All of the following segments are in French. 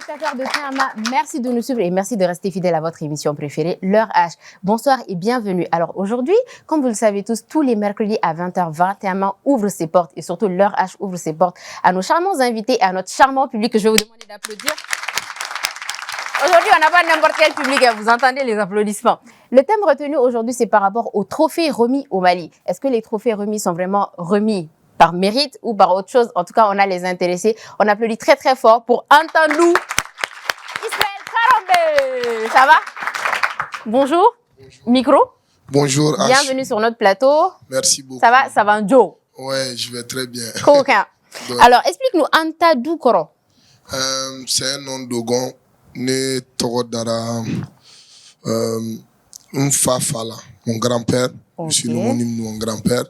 téléspectateurs de Théama, merci de nous suivre et merci de rester fidèles à votre émission préférée, L'heure H. Bonsoir et bienvenue. Alors aujourd'hui, comme vous le savez tous les mercredis à 20h20, Théama ouvre ses portes et surtout L'heure H ouvre ses portes à nos charmants invités et à notre charmant public que je vais vous demander d'applaudir. Aujourd'hui, on n'a pas n'importe quel public, vous entendez les applaudissements. Le thème retenu aujourd'hui, c'est par rapport aux trophées remis au Mali. Est-ce que les trophées remis sont vraiment remis par mérite ou par autre chose? En tout cas, on a les intéressés. On applaudit très très fort pour Antalou Ismaël Karambé. Ça va? Bonjour. Micro. Bonjour. Bienvenue sur notre plateau. Merci beaucoup. Ça va? Ça va, Joe? Ouais, je vais très bien. Coquin. Alors, explique-nous Antadou Koro. C'est un nom d'Ogon. Né Togodara. Fala, mon grand-père. Okay. Je suis l'homonyme de mon grand-père.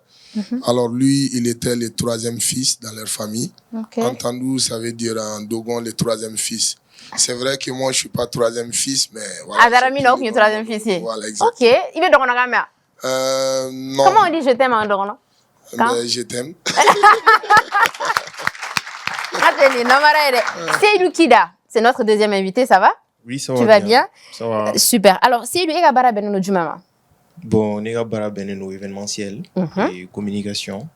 Alors lui, il était le troisième fils dans leur famille. Okay. Entendu, ça veut dire en Dogon le troisième fils. C'est vrai que moi, je ne suis pas troisième fils, mais voilà. Adarami non, le troisième fils. Voilà, exactement. Ok. Il veut Dogon non. Comment on dit je t'aime en Dogon? Je t'aime. Seydou Kida, c'est notre deuxième invité, ça va? Oui, ça va. Tu vas bien? Ça va. Super. Alors, Seydou Ega Bara Beneno Djumama. Bon, Nega Bara Beneno événementiel et communication.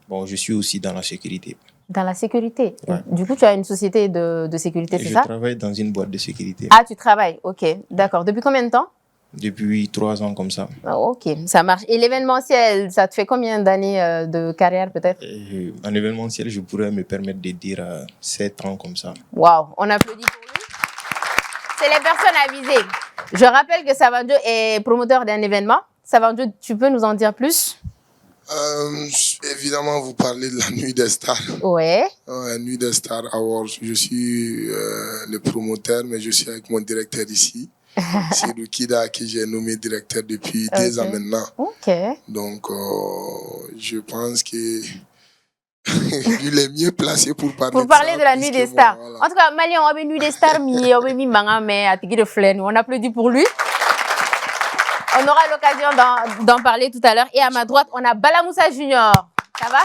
Bon, je suis aussi dans la sécurité. Dans la sécurité? Ouais. Du coup, tu as une société de sécurité, c'est ça? Je travaille dans une boîte de sécurité. Ah, tu travailles, ok, d'accord. Depuis combien de temps? Depuis 3 ans comme ça. Ah, ok, ça marche. Et l'événementiel, ça te fait combien d'années de carrière peut-être? En événementiel, je pourrais me permettre de dire 7 ans comme ça. Waouh, on applaudit pour lui. C'est les personnes avisées. Je rappelle que Savanjo est promoteur d'un événement. Savanjo, tu peux nous en dire plus? Évidemment, vous parlez de la Nuit des Stars. Ouais. Nuit des Stars Awards. Je suis le promoteur, mais je suis avec mon directeur ici. C'est Lukida qui j'ai nommé directeur depuis 2 ans maintenant. Ok. Donc, je pense que il est mieux placé pour parler de la Nuit des Stars. Voilà. En tout cas, Mali, on a une Nuit des Stars, on applaudit pour lui. On aura l'occasion d'en parler tout à l'heure. Et à ma droite, on a Balamoussa Junior. Ça va?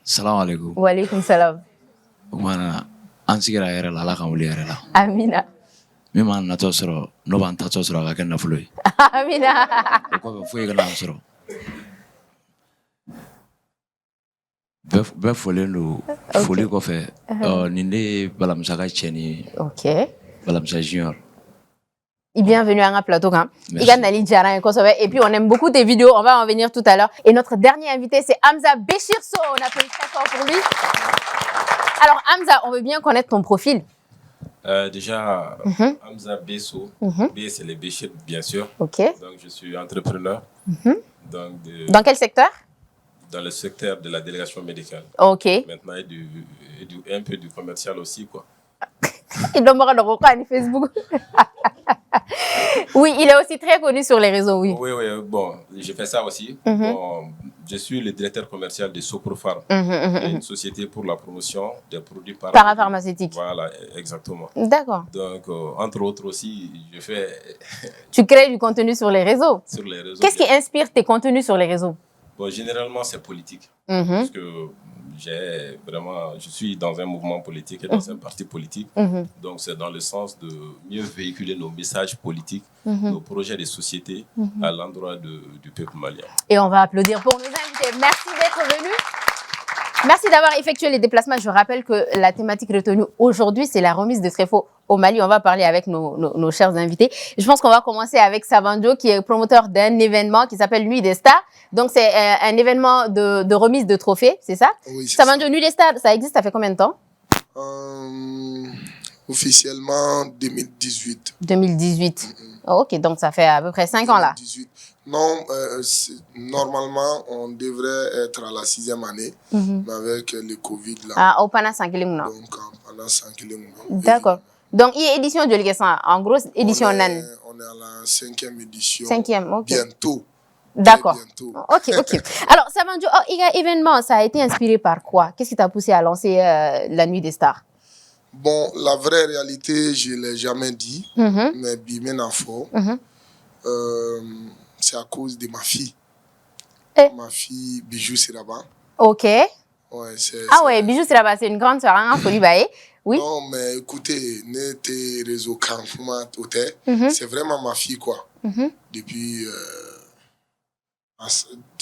Salam alaikum. Wa alaikum salam. Ansigira yɛrɛ la ala ka wuli yɛrɛ la. Amina. Min m'an natɔ sɔrɔ n'o b'an tatɔ sɔrɔ a ka kɛ nafolo ye. Amina. O kɔfɛ foyi kana an sɔrɔ. Bɛɛ folen don. Foli kɔfɛ nin de ye Balamusa ka cɛ ni Balamusa Junior. Bienvenue à un plateau. Et puis on aime beaucoup tes vidéos, on va en venir tout à l'heure. Et notre dernier invité, c'est Hamza Béchirso. On applaudit très fort pour lui. Alors Hamza, on veut bien connaître ton profil. Déjà, Hamza Besso. B, c'est les Béchir, bien sûr. Ok. Donc je suis entrepreneur. Donc, dans quel secteur? Dans le secteur de la délégation médicale. Ok. Maintenant, un peu du commercial aussi, quoi. Il doit me rendre Facebook. Oui, il est aussi très connu sur les réseaux, oui. Oui, bon, je fais ça aussi. Bon, je suis le directeur commercial de Soprofarm, une société pour la promotion des produits parapharmaceutiques. Voilà, exactement. D'accord. Donc, entre autres aussi, je fais... Tu crées du contenu sur les réseaux? Sur les réseaux. Qu'est-ce qui inspire tes contenus sur les réseaux? Bon, généralement, c'est politique. Parce que je suis dans un mouvement politique et dans un parti politique. Donc, c'est dans le sens de mieux véhiculer nos messages politiques, nos projets de société à l'endroit du peuple malien. Et on va applaudir pour nos invités. Merci d'être venus. Merci d'avoir effectué les déplacements. Je rappelle que la thématique retenue aujourd'hui, c'est la remise de Trefo au Mali. On va parler avec nos chers invités. Je pense qu'on va commencer avec Savanjo, qui est promoteur d'un événement qui s'appelle Nuit des Stars. Donc, c'est un événement de remise de trophées, c'est ça? Oui, c'est Savanjo, Nuit des Stars, ça existe, ça fait combien de temps? Officiellement, 2018. 2018. Ok, donc ça fait à peu près 5 ans là. 2018. Non, normalement, on devrait être à la 6e année, mais avec le Covid là. Ah, au Pana 5 ans. Donc, pendant 5 ans. D'accord. Donc, il y a édition de l'Église, en gros, édition nan. On est à la 5e édition. 5e, ok. Bientôt. D'accord. Ok. Alors, Savanjo, il y a événement, ça a été inspiré par quoi? Qu'est-ce qui t'a poussé à lancer la Nuit des Stars? Bon, la vraie réalité, je ne l'ai jamais dit, mais bien info. C'est à cause de ma fille. Ma fille Bijou Siraba. Ok. Ouais, ouais, Bijou, c'est une grande soeur, hein, oui. Non, mais écoutez, tes réseaux c'est vraiment ma fille, quoi. Depuis...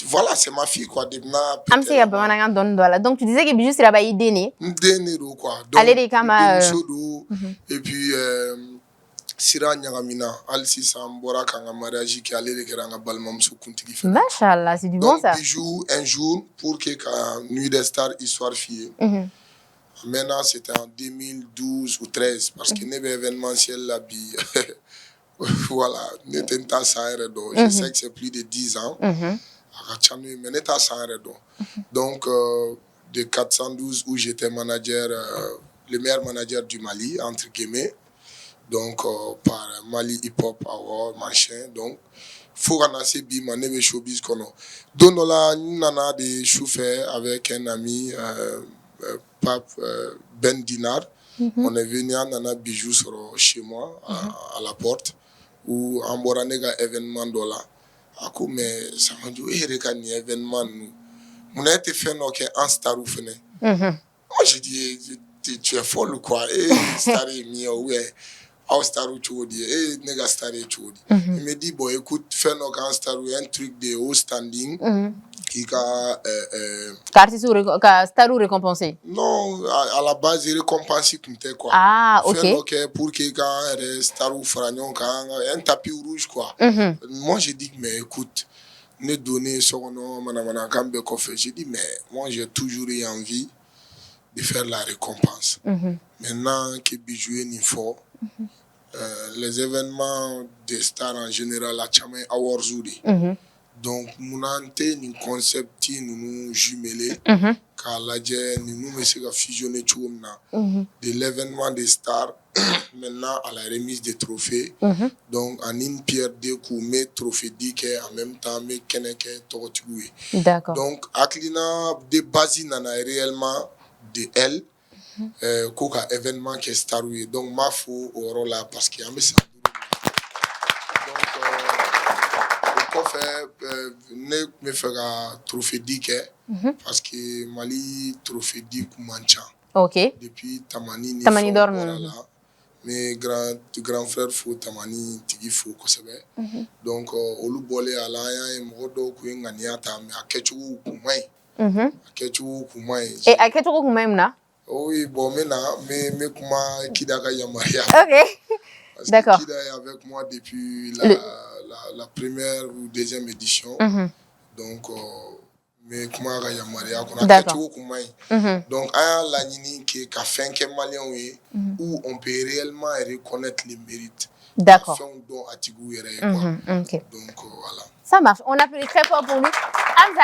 voilà, c'est ma fille, quoi. Donc, tu disais que Bijou, c'est là-bas, il est né. Quoi. Donc, et puis, Sira Nyagamina, Alsi Sambora, Kanga Mariage, qui allait le Keranga Balmamsou Kuntigi. Machallah, c'est du bon ça. Donc, Bijou, un jour, pour que Nuit des Stars, histoire fille. Maintenant, c'était en 2012 ou 2013, parce que n'est pas événementiel là, voilà, n'était pas ça, je sais que c'est plus de 10 ans. Mais n'était pas ça, donc, de 412 où j'étais manager, le meilleur manager du Mali, entre guillemets, donc par Mali Hip Hop Award, machin, donc, faut qu'on ait bi mané showbiz kono. Donc là, nous avons des chauffeurs avec un ami, Pape Ben Dinar. On est venu à Nana Bijou chez moi, à la porte, où on a un événement de là. Mais ça m'a dit, il y a un événement. On a été fait un star ou fene. Moi, j'ai dit, tu es folle ou quoi? Star est mieux, ouais. Star ou chodi, nega star est chodi. Il me dit, bon, écoute, fais un star ou un truc de haut standing. Qui a star ou récompensé? Non, à la base, il récompense quoi. Ah, ok. Pour qu'il y ait star ou fragnon, un tapis rouge, quoi. Moi, j'ai dit, mais écoute, ne donner son nom, j'ai dit, mais moi, j'ai toujours eu envie de faire la récompense. Maintenant que Bijou est fort, les événements des stars en général, la Chamay Awards, donc, nous avons un concept nous jumelé, car la nous avons fusionné de l'événement des stars maintenant à la remise des trophées. Donc, en une pierre deux coups, mes trophées dit en même temps, mes keneke tortugoué. D'accord. Donc, Aklina de base nana réellement de elle, qu'aucun événement qui est staroué. Donc, ma faux au rôle là parce qu'il y a un message. Ne me fera trophée d'Ike parce que Mali trophée d'Ike mancha. Ok. Depuis Tamani dorme. Mes grands frères font Tamani tigi fou kosebe. Donc olu bolé alaya et modo kuingania tam akechu kumai. Akechu kumai. Et akechu kumai na? Oui, bon maintenant mais kuma kidaka yamaria. Ok. D'accord. Kida est avec moi depuis la première ou deuxième édition. Donc, mais comment il y a Maria qu'on a fait donc à la nini qui a fait un malien où on peut réellement reconnaître les mérites. D'accord. Donc voilà. Ça marche. On applaudit très fort pour lui. Hamza,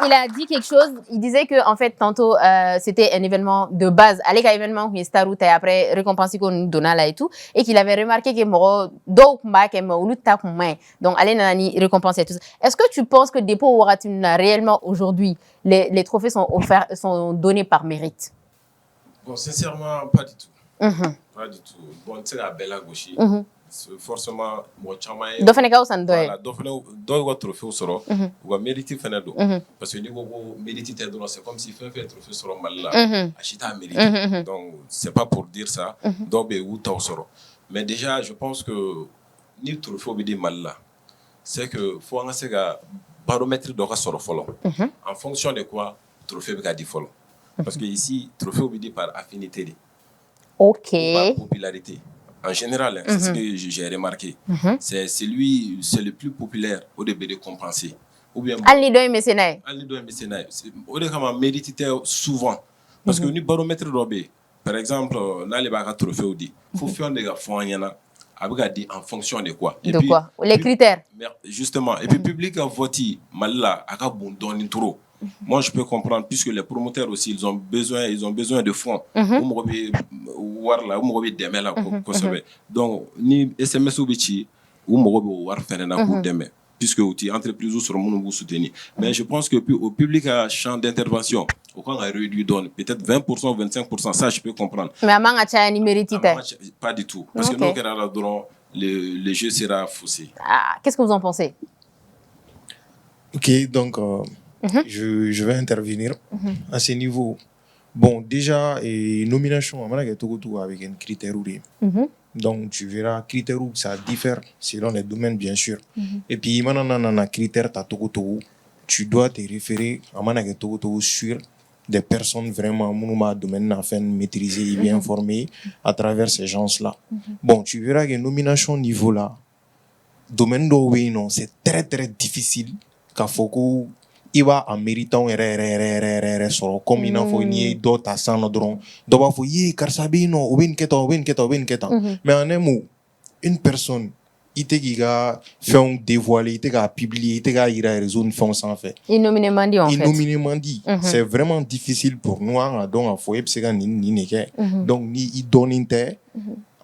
il a dit quelque chose. Il disait que en fait tantôt c'était un événement de base. Avec un événement qui est starout et après récompensé qu'on nous donna là et tout, et qu'il avait remarqué que moro donc allez nani récompenser tout ça. Est-ce que tu penses que Dépôt aura réellement aujourd'hui les trophées sont offerts, sont donnés par mérite? Bon, sincèrement, pas du tout. Pas du tout. Bon, tu sais la belle à gauche. Forcément moi chamaye do fene ka usan doy voilà do fene do wa trophée soro wa mérite fene do parce que ni go mérite te do c'est comme si fait trophée soro malla achita mérite donc c'est pas pour dire ça do be ou ta soro mais déjà je pense que ni trophée bi di malla c'est que faut nga se ga baromètre do ka soro folo en fonction de quoi trophée bi ka di folo parce que ici trophée bi di par affinité OK par popularité. En général, c'est ce que j'ai remarqué. C'est le plus populaire au début de compenser. Ou bien Alidoy mécénat. Alidoy mécénat. Au début, on médite souvent. Parce que nous baromètre robé. Par exemple, dans les bagarres trophées, il faut faire des gars en fonction de quoi. Et de puis, quoi? Les critères. Justement. Et puis, public a voté mal a bon donner trop. Moi, je peux comprendre, puisque les promoteurs aussi, ils ont besoin de fonds. Donc, ni SMS ou bichi, ou war puisque l'entreprise sur mon soutenir. Mais je pense que au public à champ d'intervention, on a réduit donne peut-être 20%, 25%, ça je peux comprendre. Mais à Mangacha, il mérite pas du tout. Parce que nous, le jeu sera faussé. Ah, qu'est-ce que vous en pensez? Ok, donc Je vais intervenir à ce niveau. Bon, déjà, nomination, avec un critère. Donc, tu verras, critères où ça diffère selon les domaines, bien sûr. Et puis, maintenant, critère, tu dois te référer à sur des personnes vraiment, domaine maîtrisées et bien formées à travers ces gens-là. Bon, tu verras que nomination niveau là, domaine d'Owe, non, c'est très, très difficile qu'à Foko. Il va en méritant comme il en faut ni d'autres à s'en dron doit faut y karsabino ou ben keto mais en un mot une personne il te giga fait un dévoilé il te ga publier il te ga ira réseau une fond sans fait innominément dit en fait innominément dit c'est vraiment difficile pour nous donc à foyer parce que ni donc ni il donne inte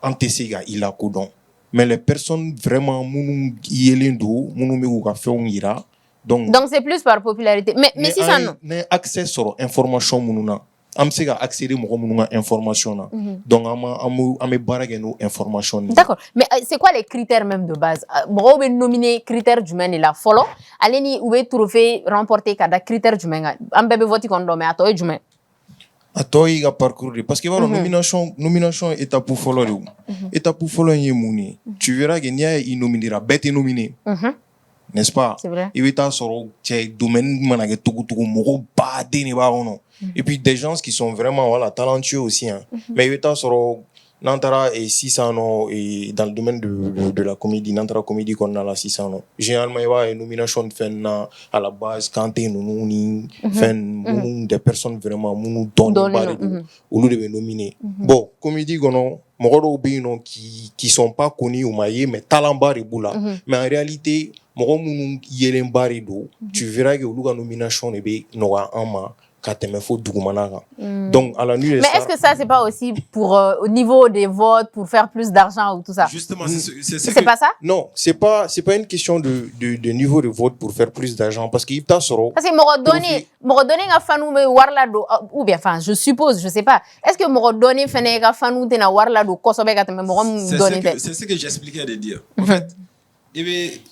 en tessiga il a codon mais les personnes vraiment munu yelendo munu me ga fait un ira. Donc c'est plus par popularité. Mais si ça non. Accès sur information mununa. Am se ga accéder mo mununa information na. Donc am barage no information. D'accord. Mais c'est quoi les critères même de base? Mo be nominer critères du men la follow. Allez ou be trophée remporter kada critères du men. Am bebe voti kondo mais atoy du men. Atoy ga parcourir parce que voilà nomination étape pour follow. Étape pour follow y muni. Tu verras que n'y a nominera bête nominé. N'est-ce pas? C'est vrai. Il va sur le domaine et puis des gens qui sont vraiment voilà talentueux aussi hein. Mais il va sur Nantara et 600 ans et dans le domaine de la comédie Nantara comédie qu'on a là 600 ans généralement il va une nomination fait à la base quand nous fait des personnes vraiment nous donnent au lieu de nominer bon comédie qu'on a qui sont pas connus ou maillés mais talent bari boula mais en réalité tu verras que la nomination est donc à la nuit mais est-ce que ça c'est pas aussi pour au niveau des votes pour faire plus d'argent ou tout ça? Justement c'est pas ça? Non, c'est pas une question de niveau de vote pour faire plus d'argent parce qu'il t'a soro parce que me donner un fanou me warla do ou bien enfin je suppose je sais pas est-ce que me donner fene un fanou te na warla do kosobe ka te me donner c'est ce que j'expliquais de dire en fait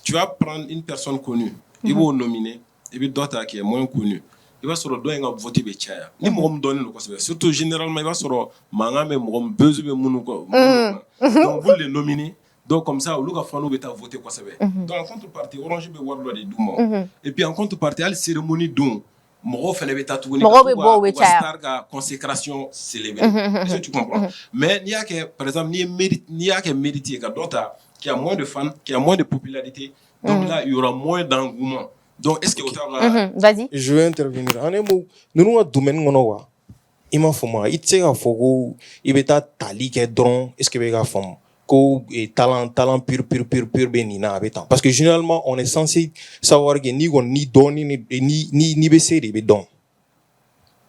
tu vas prendre une personne connue il va nominer et puis d'autres qui est moins connu il va sur le doigt et voter be chaya ni mo donner le kosobe surtout généralement il va sur manga me mo besoin be munu ko donc vous les nominer donc comme ça le fano beta voter kosobe donc en contrepartie orange be warlo de douma et puis en contrepartie à la cérémonie don mo fele beta tout ni star ga consécration célébrer est-ce que tu comprends mais il y a que par exemple ni y a que mériter ka d'autres qui a moins de fans qui a moins de popularité donc là il y aura moins d'engouement. Donc, est-ce que vas-y. Je vais intervenir. Nous avons un domaine il m'a fait moi. Il tient à fogo. Il va être tali qui est drone. Est-ce que vous avez fait talent pur benina habitant. Parce que généralement on est censé savoir que ni donner ni baisser des dons.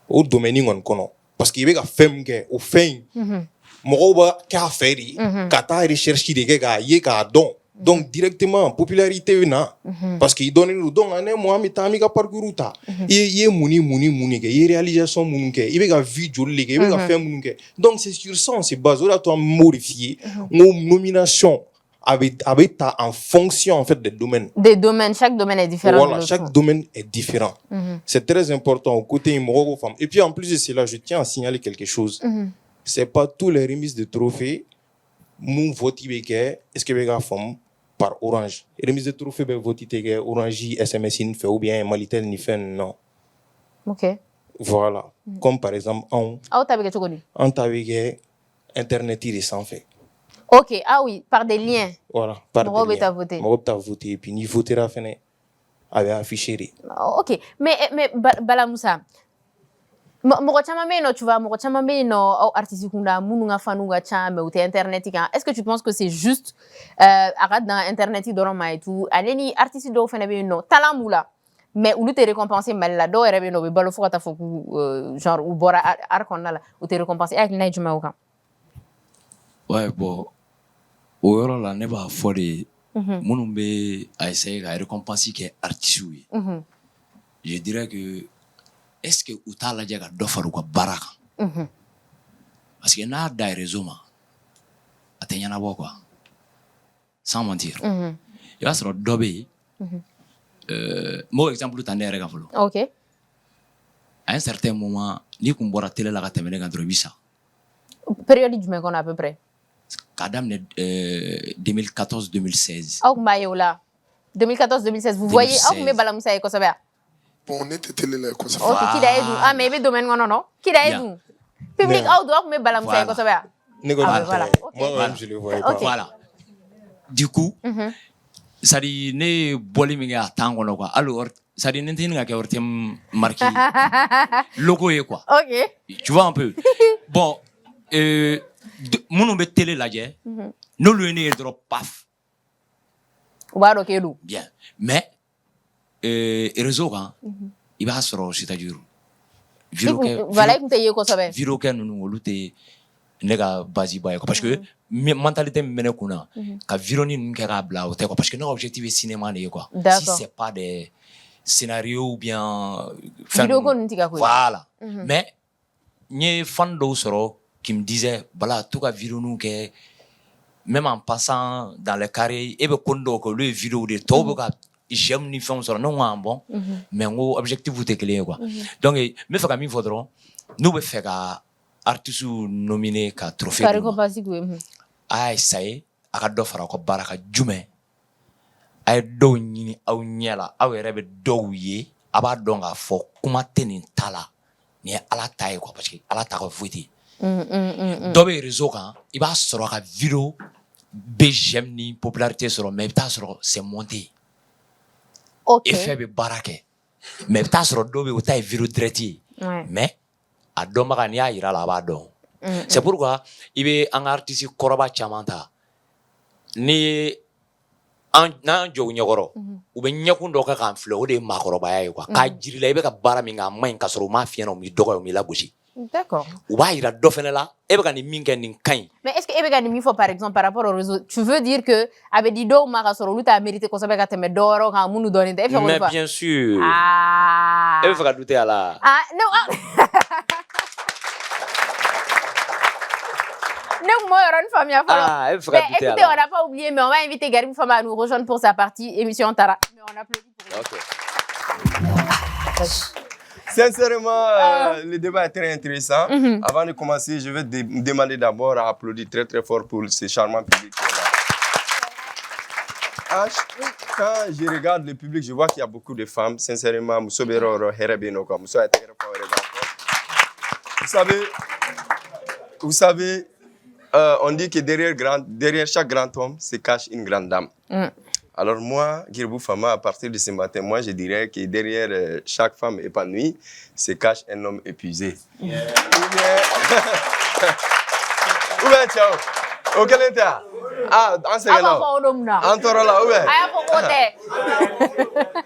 Au domaine on connaît. Parce qu'il y a femme que au fin. Moroba ka feri. Kata recherche des gars yeka don. Donc directement popularité na parce qu'il donne le don ane moi mi tami ka parcours ta il muni ke il réalisation muni ke il va vie joli ke il va faire muni ke donc c'est sur ça on se base là toi modifier nos nominations avec ta en fonction en fait des domaines chaque domaine est différent voilà chaque domaine est différent c'est très important au côté immoral femme et puis en plus de cela je tiens à signaler quelque chose c'est pas tous les remises de trophées mon vote est-ce que les gars font par Orange remise de trophée ben vote Orange SMS in fait ou bien Malitel ni fait non OK voilà comme par exemple on t'avait internet il est sans fait OK ah oui par des liens voilà par des liens moi t'as voté et puis ni votera fene avait affiché OK mais Bala Moussa Moko chama meno tu vois moko chama meno au artiste kunda mununga fanuga chama ou internet est-ce que tu penses que c'est juste arrête dans internet doroma et tout aneni artiste do fene beno talamula mais ou te récompenser mal la do rebe no be balo fota foku genre ou bora ar konala ou te récompenser avec naijuma oka ouais bon o yoro la ne ba fori munun be a essayer à récompenser que artiste oui je dirais que est-ce que ou t'a lajɛ ka dɔ fara u ka baara kan parce que n'a da réseau ma a tɛ ɲɛnabɔ quoi sans mentir i b'a sɔrɔ dɔ bɛ yen Moi, exemple, tu en es Ok. À un certain moment, ni qu'on boit la télé la catémine quand tu ça. Période du mec, on a à peu près. Kadam 2014-2016. Ah, Mayola. 2014-2016. Vous voyez, ah, mais Balamoussa et Kosovo. Bon, on était télé là, quoi ça fait. Ok, qui d'ailleurs nous. Ah, mais il y a domaine, non. Qui d'ailleurs nous. Public outdoor, mais Balamoussa et Kosovo. Voilà. Moi-même, je le voyais pas. Voilà. Du coup, ça dit, ne boli minga tango quoi. Alors, ça dit, n'entendez pas que tu marqué logo et quoi. Ok. Tu vois un peu. Bon, mon be télé là, nous le nez drop paf. Voilà, ok, nous. Bien. Mais, réseau, il va se rendre, c'est-à-dire. Voilà, il me Kosovo. Viro que nous lutter. Nega basi ba parce que mentalité mena kuna ka vironi nkera bla o quoi parce que notre objectif est cinéma quoi si c'est pas des scénarios ou bien voilà mais ni fan do soro qui me disait voilà tout ka vironu que même en passant dans les carrés et be kondo ko le vidéo de tobo ka j'aime ni film sur non bon mais mon objectif vous est quoi donc me fa ka mi faudra nous be faire artiste nominé ka trophée ay say aka do fara ko baraka jume ay do ñini aw ñela aw rebe do ye aba do nga fo kuma tenin tala ni ala tay ko parce que ala ta ko fuiti do be réseau kan i ba soro ka vidéo be j'aime ni popularité soro mais ta soro c'est monté OK effet be barake mais ta soro do be o tay vidéo traité mais a dɔn baga n'i y'a yira la a b'a dɔn c'est pourquoi i bɛ an ka artiste kɔrɔba caman ta ni n'an jɔ u ɲɛkɔrɔ u bɛ ɲɛkun dɔ kɛ k'an filɛ o de ye maakɔrɔbaya ye quoi k'a jira i la i bɛ ka baara min kɛ a maɲi k'a sɔrɔ u m'a f'i ɲɛna u m'i dɔgɔya u m'i lagosi d'accord u b'a yira dɔ fɛnɛ la e bɛ ka nin min kɛ nin ka ɲi mais est-ce que e bɛ ka nin min fɔ par exemple par rapport au réseau tu veux dire que a bɛ di dɔw ma ka sɔrɔ olu t'a mérité kosɛbɛ ka tɛmɛ dɔ wɛrɛw kan minnu dɔnnen tɛ e bɛ fɛ k'o de fɔ mais bien sûr e bɛ fɛ ka douter a la non mais écoutez, on n'a pas oublié, mais on va inviter Garib Fama à nous rejoindre pour sa partie émission Tara. Mais on applaudit pour Sincèrement, le débat est très intéressant. Avant de commencer, je vais demander d'abord à applaudir très très fort pour ce charmant public. Quand je regarde le public, je vois qu'il y a beaucoup de femmes. Sincèrement, vous savez, on dit que derrière chaque grand homme se cache une grande dame. Alors moi, Guirbou Fama, à partir de ce matin, moi je dirais que derrière chaque femme épanouie se cache un homme épuisé. Ou bien, ciao. Ok, l'intérieur. Ah, en second.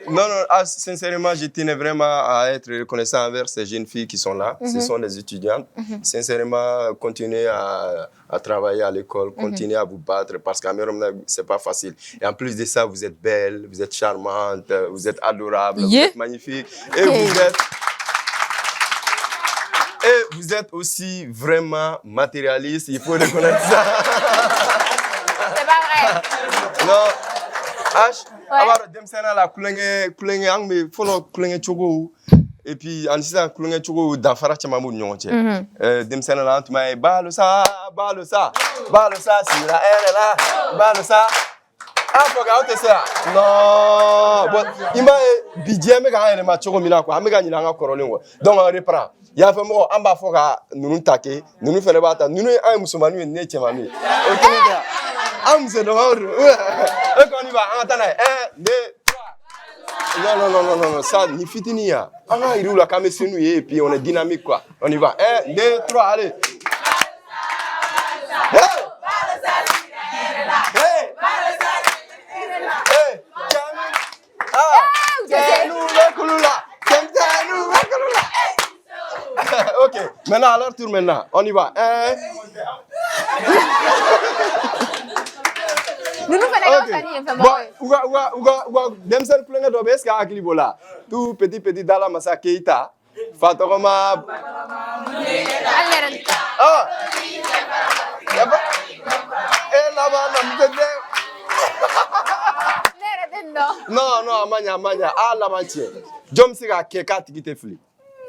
Non, sincèrement, je tenais vraiment à être reconnaissant envers ces jeunes filles qui sont là. Ce sont des étudiantes. Sincèrement, continuez à travailler à l'école, continuez à vous battre parce qu'à Mérom, c'est pas facile. Et en plus de ça, vous êtes belle, vous êtes charmante, vous êtes adorable, vous êtes magnifique. Et vous êtes aussi vraiment matérialiste, il faut reconnaître ça. C'est pas vrai. Non. Alors, la et puis, en disant que d'affaires chamamou nyonche. Demsena la antuma balosa, si la là, balosa. Ah, faut que ça. Non, bon, il m'a bidjé me gagner ma choco mila quoi, me gagner la corolingo. Donc on reprend. Il y a fait moi en bas faut que nous taquer, nous faire battre, nous un musulman nous né chemami. OK les gars. Am c'est dehors. Et quand on y va, attendez, 1 2 3. Non, ça ni fitini ya. Ah, il roule la caméra sur nous et puis on est dynamique quoi. On y va. 1 2 3, allez. Ok, maintenant à leur tour maintenant, on y va. Nous tout petit dans la massa Keita. Fatoroma. Ah. Et là-bas, non, manya a laban tiɲɛ jɔn bɛ se k'a kɛ k'a tigi tɛ fili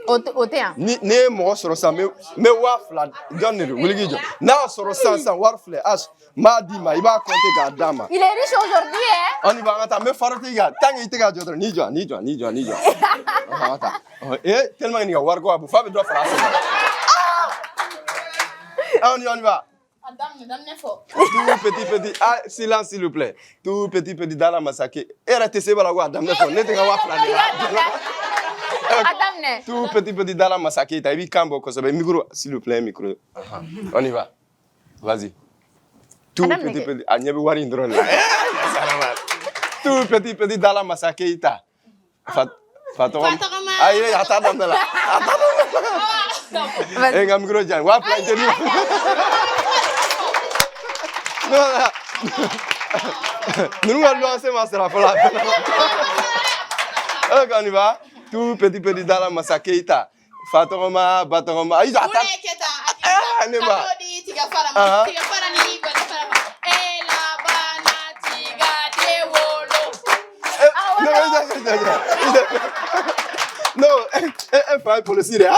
o tɛ yan ni ye mɔgɔ sɔrɔ sisan n bɛ 2000 jɔn de don wuli k'i jɔ n'a y'a sɔrɔ sisan wari filɛ H n b'a d'i ma i b'a compter k'a d'a ma il est riche aujourd'hui hein on y va an ka taa n bɛ fara tigi kan tant que i tɛ ka jɔ dɔrɔn n'i jɔ an ka taa tellement que nin ka wari ko a bɛ f'a bɛ dɔ fara a sɛbɛn on y va tout petit ah silence s'il vous plaît tout petit dans la massacre e yɛrɛ tɛ se b'a la ko a daminɛ fɔ ne tɛ ka 2000 de la tout petit dans la massacre ta i b'i kan bɔ kosɛbɛ micro s'il vous plaît micro on y va vas-y tout petit a ɲɛ bɛ wari in dɔrɔn de la tout petit dans la massacre ta fa tɔgɔ ayi a t'a daminɛ la e nka micro jan wa fila in tɛ di ninnu ka luwanse ma sara fɔlɔ on y va tout petit dans la massacre ta fa tɔgɔma ba tɔgɔma ayi a t'a ne ba non, un frère policier.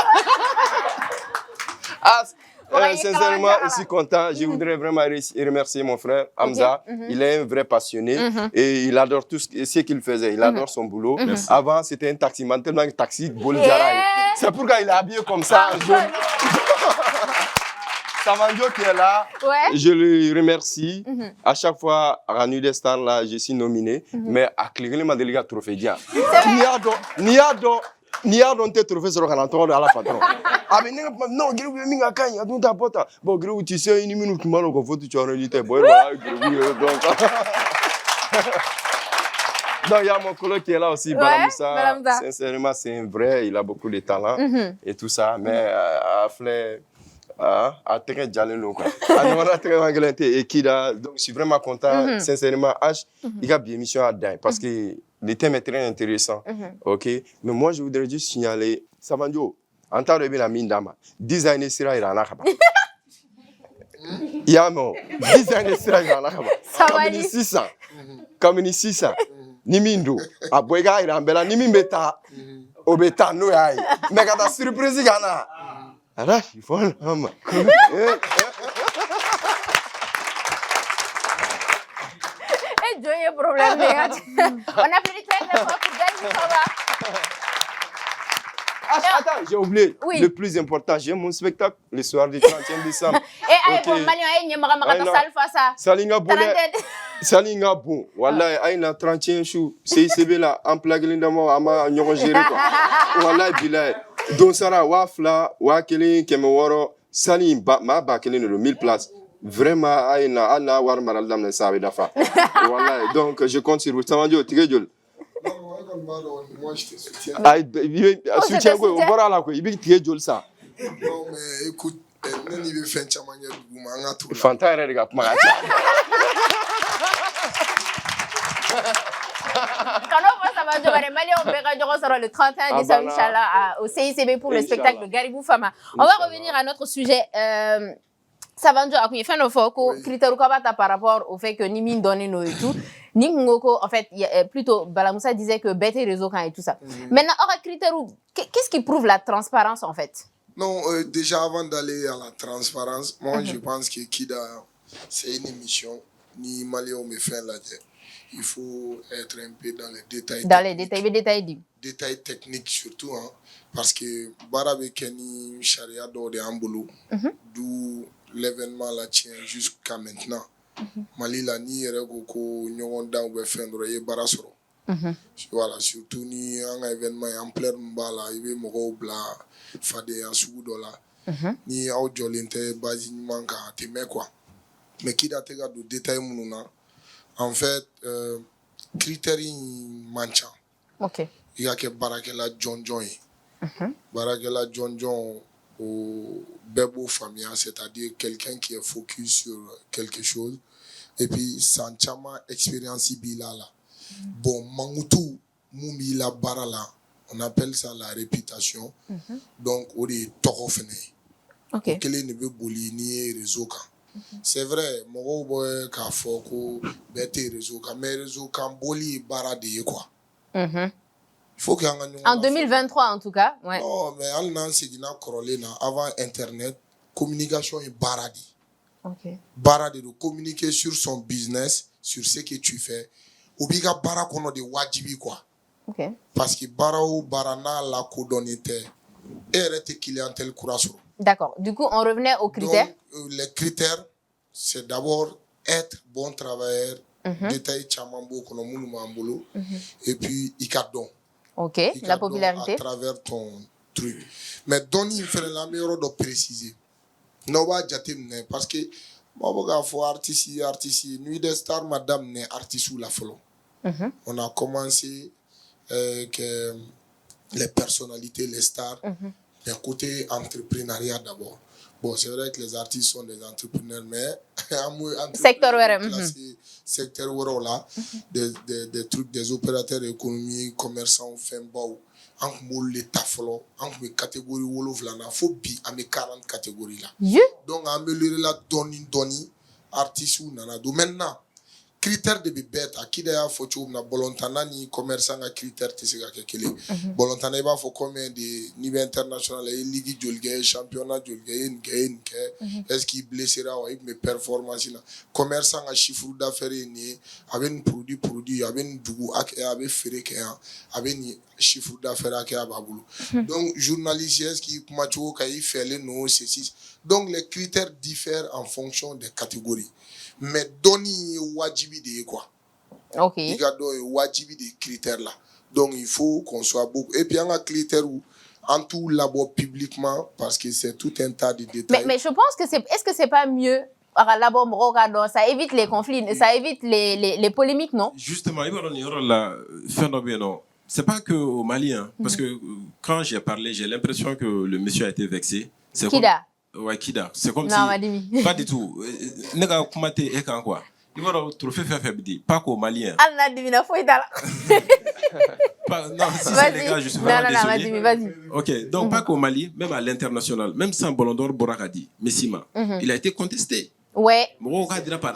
Sincèrement, je suis content. Je voudrais vraiment remercier mon frère Hamza. Il est un vrai passionné et il adore tout ce qu'il faisait. Il adore son boulot. Avant, c'était un taximan, tellement que taxi, c'est pourquoi il est habillé comme ça. Savanjo qui est là, je le remercie. À chaque fois, à Ranu des Stars, là, je suis nominé. Mais à cliquer ma délégat trophée dia. Ni a dɔn tɛ trophée sɔrɔ ka na tɔgɔ don ala patron. A bɛ ne ka non Guerrero min ka ɲi a dun t'a bɔ tan. Bon Guerrero tu sais ni minnu tun b'a dɔn ka fɔ tu cɔrɔ ni tɛ bon Guerrero donc. Donc il y a mon collègue qui est là aussi, Balamoussa. Sincèrement, c'est un vrai, il a beaucoup de talent et tout ça, mais à fleur à très jalelo quoi. À très anglais et Kida, donc je suis vraiment content. Sincèrement, H, il a bien émission à dingue parce que le thème est très intéressant. Ok, mais moi je voudrais juste signaler, Savanjo, en tant que la mine d'ama, designer sera il en a pas. Yamo, designer sera il en a pas. Comme 600. Ni mindo a boyga ira mbela ni mimbeta obeta no yai mega da surprise gana ara il faut mama et joyeux problème on a plus de très fort pour gagner ça va. Attends, j'ai oublié le plus important, j'ai mon spectacle le soir du 31 décembre. Et bon Malion ay mara salfa ça. Salinga bon, wallahi ayna 31 chou, CICB là en plague lindamo ama ñoko gérer quoi. Wallahi bilay. Don sara wa fla wa kelin kemeworo salim ma ba kelin de 1000 places. Vraiment ayna Allah war maral dam na sabe dafa. Wallahi donc je compte sur vous. Samanjo tigejol. Moi, je te soutiens. Soutien quoi, on va là quoi, il dit que tu ça. Non mais écoute, on y veut faire chamania du manga tout. Fantara les gars, manga. Le 31 décembre, Inch'Allah, au CICB pour le spectacle de Garibou Fama. On va revenir à notre sujet. Savanjo, après, fin de fois, critère par rapport au fait que Nimin donne nos et tout. Ningoko, en fait, plutôt, Balamoussa disait que bête et réseau quand et tout ça. Maintenant, hors critère, qu'est-ce qui prouve la transparence en fait? Non, déjà avant d'aller à la transparence, moi je pense que Kida, c'est une émission, ni Maléo me fait la dire. Il faut être un peu dans les détails. Dans les détails, détails techniques surtout, hein, parce que Barabe Kenny Sharia de Amboulou, d'où l'événement là tient jusqu'à maintenant. Mali la ni Regoko Nyonda ou Befendroye Barasoro. Voilà, surtout ni un événement en plein mbala, il y a Moro Bla, Fade en Soudola, ni Audjolinte, Bazimanka, Teme quoi. Mais qui date de détails mouna. En fait, critères mancha. Ok. Il y a que Barakela John John. Barakela John John au bebo famille, c'est-à-dire quelqu'un qui est focus sur quelque chose. Et puis, sans chama expérience bilala. Bon, Mangoutou, Moumi la barala, on appelle ça la réputation. Donc, on est torofene. Ok. Quel est le boli ni réseau? C'est vrai, mon boy ka foko bête réseau, mais réseau kan boli bara de quoi. Il faut qu'il y ait en 2023 en tout cas. Ouais. Non, mais avant Internet, communication est baradi. Baradi de communiquer sur son business, sur ce que tu fais. Obiga bara kono de wajibi quoi. Parce que bara ou barana la kodonite et clientèle courage. D'accord. Du coup, on revenait aux critères. Donc, les critères, c'est d'abord être bon travailleur, détail chamambo kono munu mambolo, et puis ikadon. Ok. La popularité. À travers ton truc. Mais Donny, il fait la meilleure de préciser. Non, parce que moi, faut artiste, nuit des stars, madame, n'est artiste ou la follow. On a commencé que les personnalités, les stars, d'un côté entrepreneuriat d'abord. Bon, c'est vrai que les artistes sont des entrepreneurs, mais secteur où là, des trucs, des opérateurs économiques, commerçants, femmes, en l'état follow, en catégorie wolof là, faut bi à mes 40 catégories là. Donc améliorer la donne artiste ou nana. Donc maintenant critères de bête à qui d'ailleurs faut tu na bolontana ni commerçant à critères tisiga kekele. Bolontana va faut combien de niveau international et ligue jolgay championnat jolgay gain est-ce qu'il blessera avec mes performances là. Commerçant à chiffre d'affaires ni avec un produit avec un dugu avec ferré avec chiffre d'affaires à babulu. Donc journaliste est-ce qui macho kai fait les non ceci. Donc les critères diffèrent en fonction des catégories. Mais donner wajibi de quoi. Il y a wajibi des critères là. Donc il faut qu'on soit beaucoup. Et puis il y a un critère où en tout l'abord publiquement parce que c'est tout un tas de détails. Mais je pense que est-ce que c'est pas mieux ça évite les conflits, ça évite les polémiques, non? Justement, il y aura la phénomène. C'est pas que au Mali, hein, parce que quand j'ai parlé, j'ai l'impression que le monsieur a été vexé. C'est Kida. Ouais, Kida. C'est comme non, si... Pas du tout. Nega kumate et quand quoi. Il va le trophée fait pas qu'au Malien. Allah divina foi là. Non, si c'est les gars, je suis vraiment désolé. Vas-y. Ok, donc pas qu'au Mali, même à l'international, même sans Ballon d'Or Borakadi, Messima, il a été contesté. Ouais. Mon gars dira par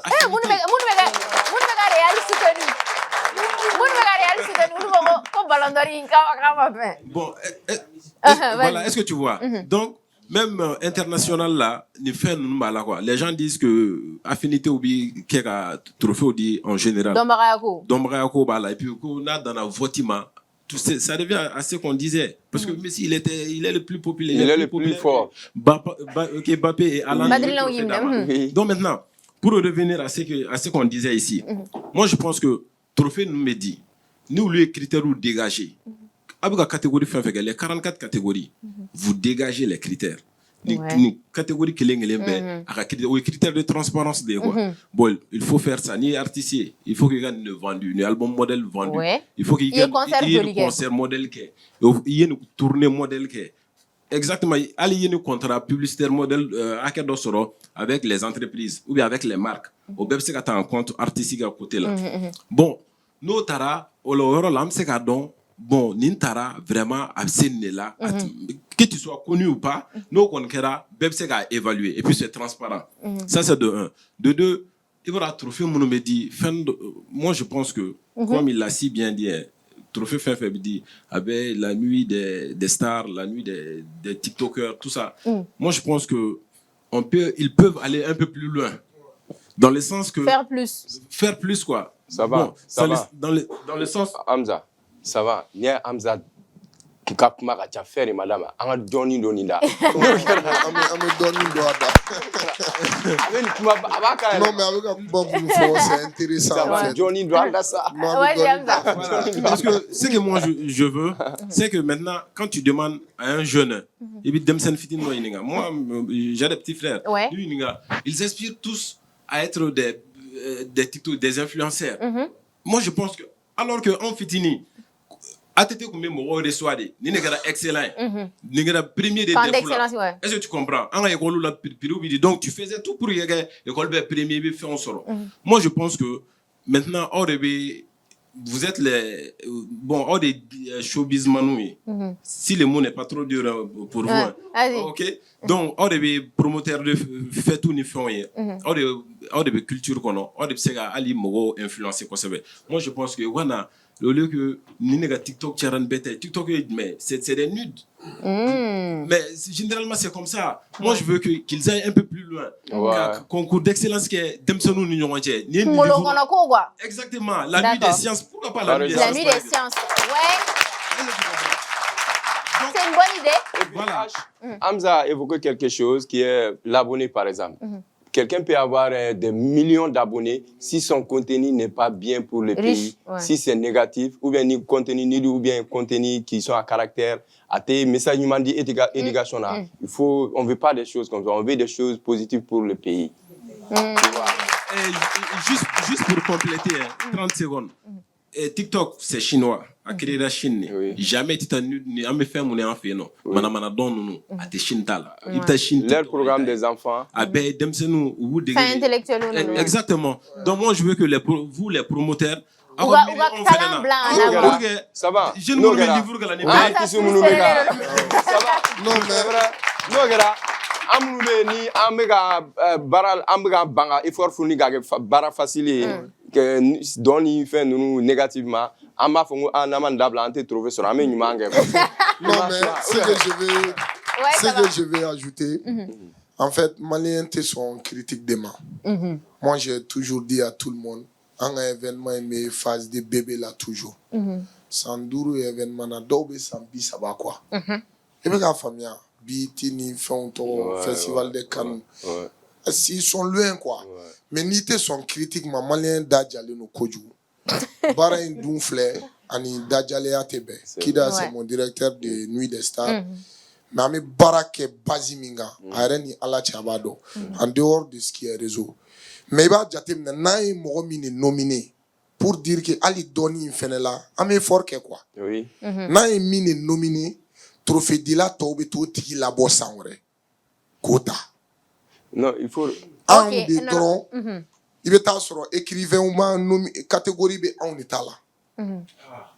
Bon, voilà, est-ce que tu vois? Donc, même international là, les gens disent que affinité ou bien trophée ou dit en général. Dombrayako bala et puis qu'on a dans la votima, tout ça devient à ce qu'on disait parce que Messi il est le plus populaire, il est le plus fort. Mbappé et Alan. Donc maintenant, pour revenir à ce qu'on disait ici, moi je pense que trophée nous me dit, nous les critères ou dégagés. Avec la catégorie les 44 catégories, vous dégagez les critères. Les catégories qui les critères de transparence des bon, il faut faire ça. Ni artiste, il faut qu'il y ait une vendu, un album modèle vendu. Il faut qu'il y ait un concert modèle qui, il y ait une tournée modèle qui. Exactement, il y a un contrat publicitaire modèle avec les entreprises ou bien avec les marques. Au BEP, c'est un compte artistique à côté là. Bon, nous tara, bon, Nintara vraiment absent là, que tu sois connu ou pas, nous connaissons, BEPSEC a évalué et puis c'est transparent. Ça c'est de 1. De 2, il va trophée mon me dit, moi je pense que comme il l'a si bien dit, trophée fin dit avec la nuit des stars, la nuit des TikTokers, tout ça. Moi je pense que ils peuvent aller un peu plus loin, dans le sens que faire plus quoi. Ça va, bon, ça va. Dans le sens. Hamza. Ça va, ni Hamza qui a kuma ka faire et madame an doni da. Non mais avec bon c'est intéressant. Ça va, Johnny doit ça. Parce que ce que moi je veux, c'est que maintenant quand tu demandes à un jeune, et puis moi j'ai des petits frères, ils s'inspirent tous à être des influenceurs. Moi je pense que alors que en fitini ATT comme moi reçoit des ni excellent ni premier des est-ce que tu comprends en école la donc tu faisais tout pour que l'école premier fait en solo. Moi je pense que maintenant vous êtes les des showbiz manouis si le mot n'est pas trop dur pour vous OK donc des promoteurs de fait tout ni font des culture qu'on a des c'est ali mogo influencer quoi ça. Moi je pense que voilà Au lieu que ni TikTok TikTok mais c'est des nudes. Mais généralement c'est comme ça. Moi je veux qu'ils aillent un peu plus loin. Concours d'excellence qui est Demsenou Nignon. Exactement. La nuit des sciences. Pourquoi pas la nuit des sciences? La nuit des sciences. Ouais. C'est une bonne idée. Voilà. Hamza a évoqué quelque chose qui est l'abonné par exemple. Quelqu'un peut avoir des millions d'abonnés si son contenu n'est pas bien pour le pays, si c'est négatif, ou bien ni contenu nul, ou bien contenu qui sont à caractère, à tes messages humains d'éducation là. On veut pas des choses comme ça, on veut des choses positives pour le pays. Juste pour compléter, 30 secondes. TikTok, c'est chinois. À créer la Chine. Jamais tu t'as ni à me faire mon enfant non. Mana donne nous à tes Chine là. Leur programme des enfants. Ah ben demsenu ou des. Fin intellectuel. Exactement. Donc moi je veux que vous les promoteurs. Ça va. Je ne me livre que l'année prochaine. Ça va. Non mais amulé ni amega baral amega banga effort fourni gage bara facile que doni fait nous négativement amba fongo anamandable ante trouver sur amé nyumange. Non mais ce que je vais ajouter, en fait Maliens sont critiques des mains. Moi j'ai toujours dit à tout le monde un événement mais phase des bébés là toujours. Sans douro événement na dobe sambi ça va quoi. Et bien famille Bitini festival de Cannes. Ils sont loin quoi. Mais nité sont critiques ma malien dajale no koju. Bara indun flé ani dajale atebe. Kida c'est mon directeur de Nuit des Stars. Mais ami barake baziminga areni ala chabado en dehors de ce qui est réseau. Mais ba jatem na yi mo mini nominé pour dire que ali doni fenela ami fort que quoi. Oui. Na yi mini nominé trophée de la tobe to tiki la bossa quota. Non, il faut un des drons. Il est sur écrivain ou catégorie B on est là.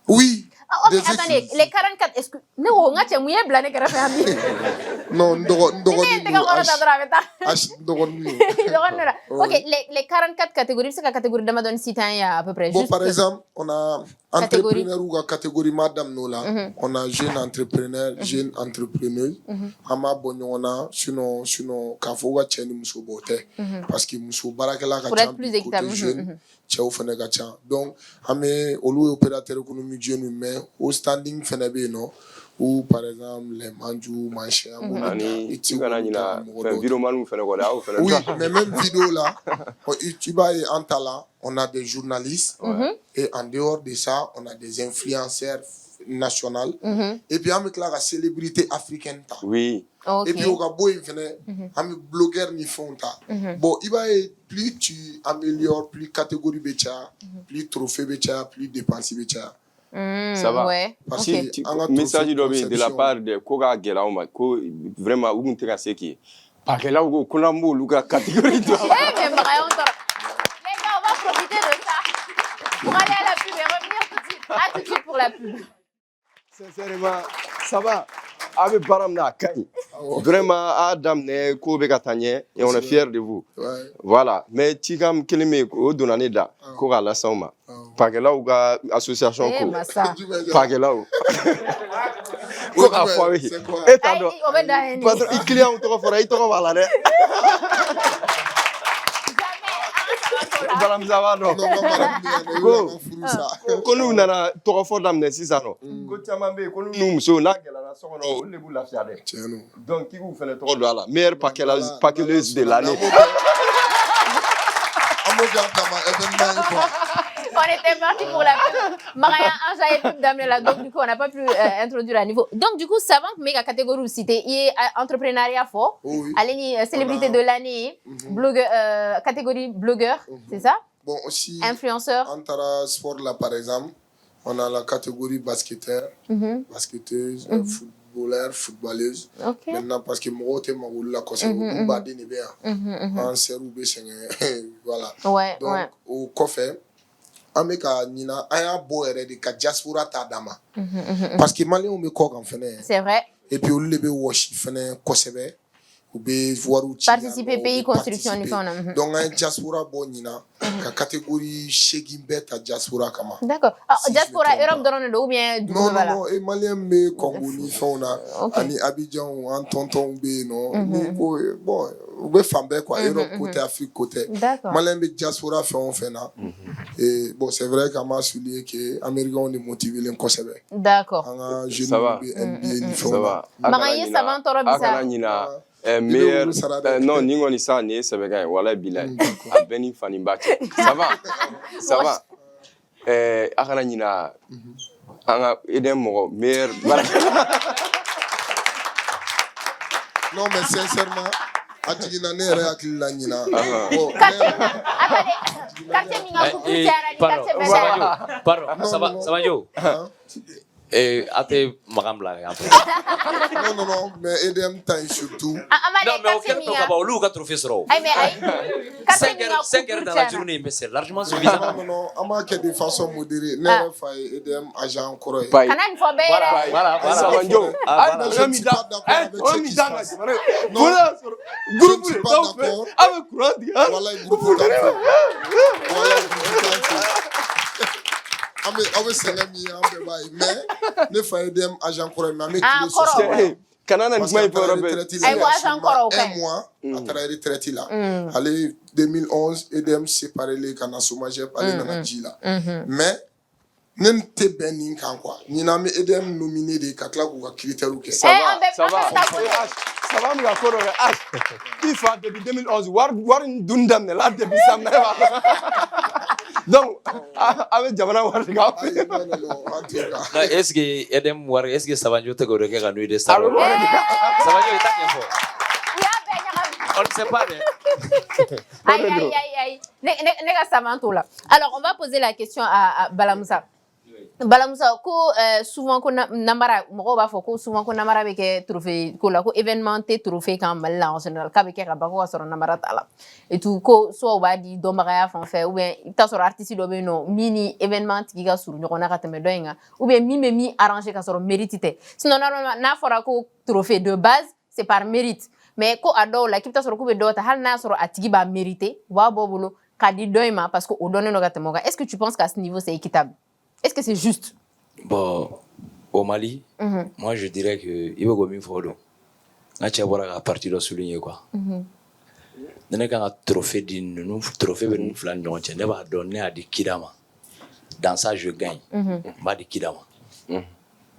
Oui. Ok, attendez, les 44, est-ce que non, on a tenu à blaner grave. Non, ok, les 44 catégories, c'est la catégorie de Madone Citoyen à peu près. Bon, par exemple, on a entrepreneur ou la catégorie Madame Nola, on a jeune entrepreneur, jeune entrepreneuse. Ama bonyo on a sinon kafoga cheni musobote parce que muso barakela ka champ plus équitable jeune tchao fene ka champ. Donc ame olu opérateur économique jeune mais au standing fene be no ou par exemple les manjou manché et tu vidéo manu fene ko da oui mais même vidéo là tu vas en talent on a des journalistes et en dehors de ça on a des influenceurs nationaux et puis avec la célébrité africaine oui et puis au Gabon il venait un blogueur ni font ta bon il va plus tu améliores plus catégorie becha plus trophée becha plus dépenses becha. Ça va. Ouais. Parce que message de la part de Koga Gelauma, ko vraiment où on te qui parce que là où Kolambo Luka catégorie de les gars, on va profiter de ça pour aller à la pub et revenir tout de suite. À tout de suite pour la pub. Sincèrement, ça va. Avec Baramna Kani. Vraiment, Adam ne Kobe Katanye et on est fiers de vous. Voilà. Mais Tigam Keleme, Odonaneda, Koga la Sauma. Pagela ou association Ko. Pagela ou. Koga Fawi. Et Tado. Il client ou Toro Fora, il Toro Valade. Baram Zavano. Go. Konu nana Toro Fora d'amne si ça non. Go Tiamambe, Konu so na gela so no le boula fiade. Donc qui vous fait le Toro là, meilleur paqueleuse de l'année. On était parti pour la pub. Maria, j'ai pub d'amener là, donc du coup, on n'a pas pu introduire à niveau. Donc du coup, savant que méga catégorie cité, il y a entrepreneuriat fort, allez, célébrité de l'année, blogueur, catégorie blogueur, c'est ça? Bon, aussi, influenceur. Antara sport là, par exemple, on a la catégorie basketteur, basketteuse, footballeur, footballeuse. Maintenant, parce que moi, je suis là, quand c'est badé n'est bien. En séroubé, voilà. Donc, au coffre, ameka nina aya bo ere de ka diaspora ta dama parce que malien on me ko kan fene c'est vrai et puis on le be wash fene kosebe ou be voiru participer pays construction ni fona. Donc un diaspora bonina ka catégorie shegi beta diaspora kama. D'accord. Diaspora Europe donne ou bien du non, et malien me Congo ni fona ani Abidjan en tonton be non. Bon, ou be fambe quoi Europe côté Afrique côté. Malien me diaspora fait na. Et bon, c'est vrai qu'à ma soulier que américain on est motivé les conseils. D'accord. Ça va. Ça va. Magaye savant toro bisa. Meilleur non ningo ni sa ne sebega wala bilay a beni fani bati ça va akana nyina anga edem mo meilleur non mais sincèrement atigina ne re akila nyina pardon ça va yo ate magambla non mais edem time surtout non mais auquel cas ba olu ka trophée soro ay mais 5 heures dans la journée mais c'est largement suffisant non ama que de façon modérée ne fa edem agent encore kana une fois voilà Savanjo je ne suis pas d'accord avec ce qui se passe voilà groupe je suis pas d'accord avec courant voilà groupe d'accord voilà mais ne fa edem agent encore mais kanana ni mai pour un mois à travers retraite là allez 2011 edem séparé les kana chômage aller dans la jila mais n'ente benin kan quoi ni na me edem nominé de kakla ko critère ou que ça va me akoro il faut depuis 2011 war dundam ne la depuis ça donc avec jamana war ga non est-ce que edem war est-ce que Savanjo te go de ka nuit de ça Savanjo est à info on ne sait pas aïe nega Savanto là. Alors on va poser la question à Balamoussa ko souvent ko namara mo ba foko souvent ko namara be ke trophée ko la ko événement té trophée quand mal là en général ka be ke ka ba ko soro namara tala et tout ko so ba di do magaya fon fait ou bien ta soro artiste do be no mini événement ti ga suru nyoko na ka teme doinga ou bien mi arranger ka soro mérité sinon normalement na fora ko trophée de base c'est par mérite mais ko ado la kipta soro ko be do ta hal na soro atigi ba mérité wa bobulo ka di doima parce que o donne no ga temo est-ce que tu penses qu'à ce niveau c'est équitable? Est-ce que c'est juste? Bon, au Mali, moi je dirais que il va gomi fodo. Na chabora ka parti do souligner quoi. Nene ka trophée din nous trophée be nous flan don ne ba donner à di kidama. Dans ça je gagne. Ba di kidama.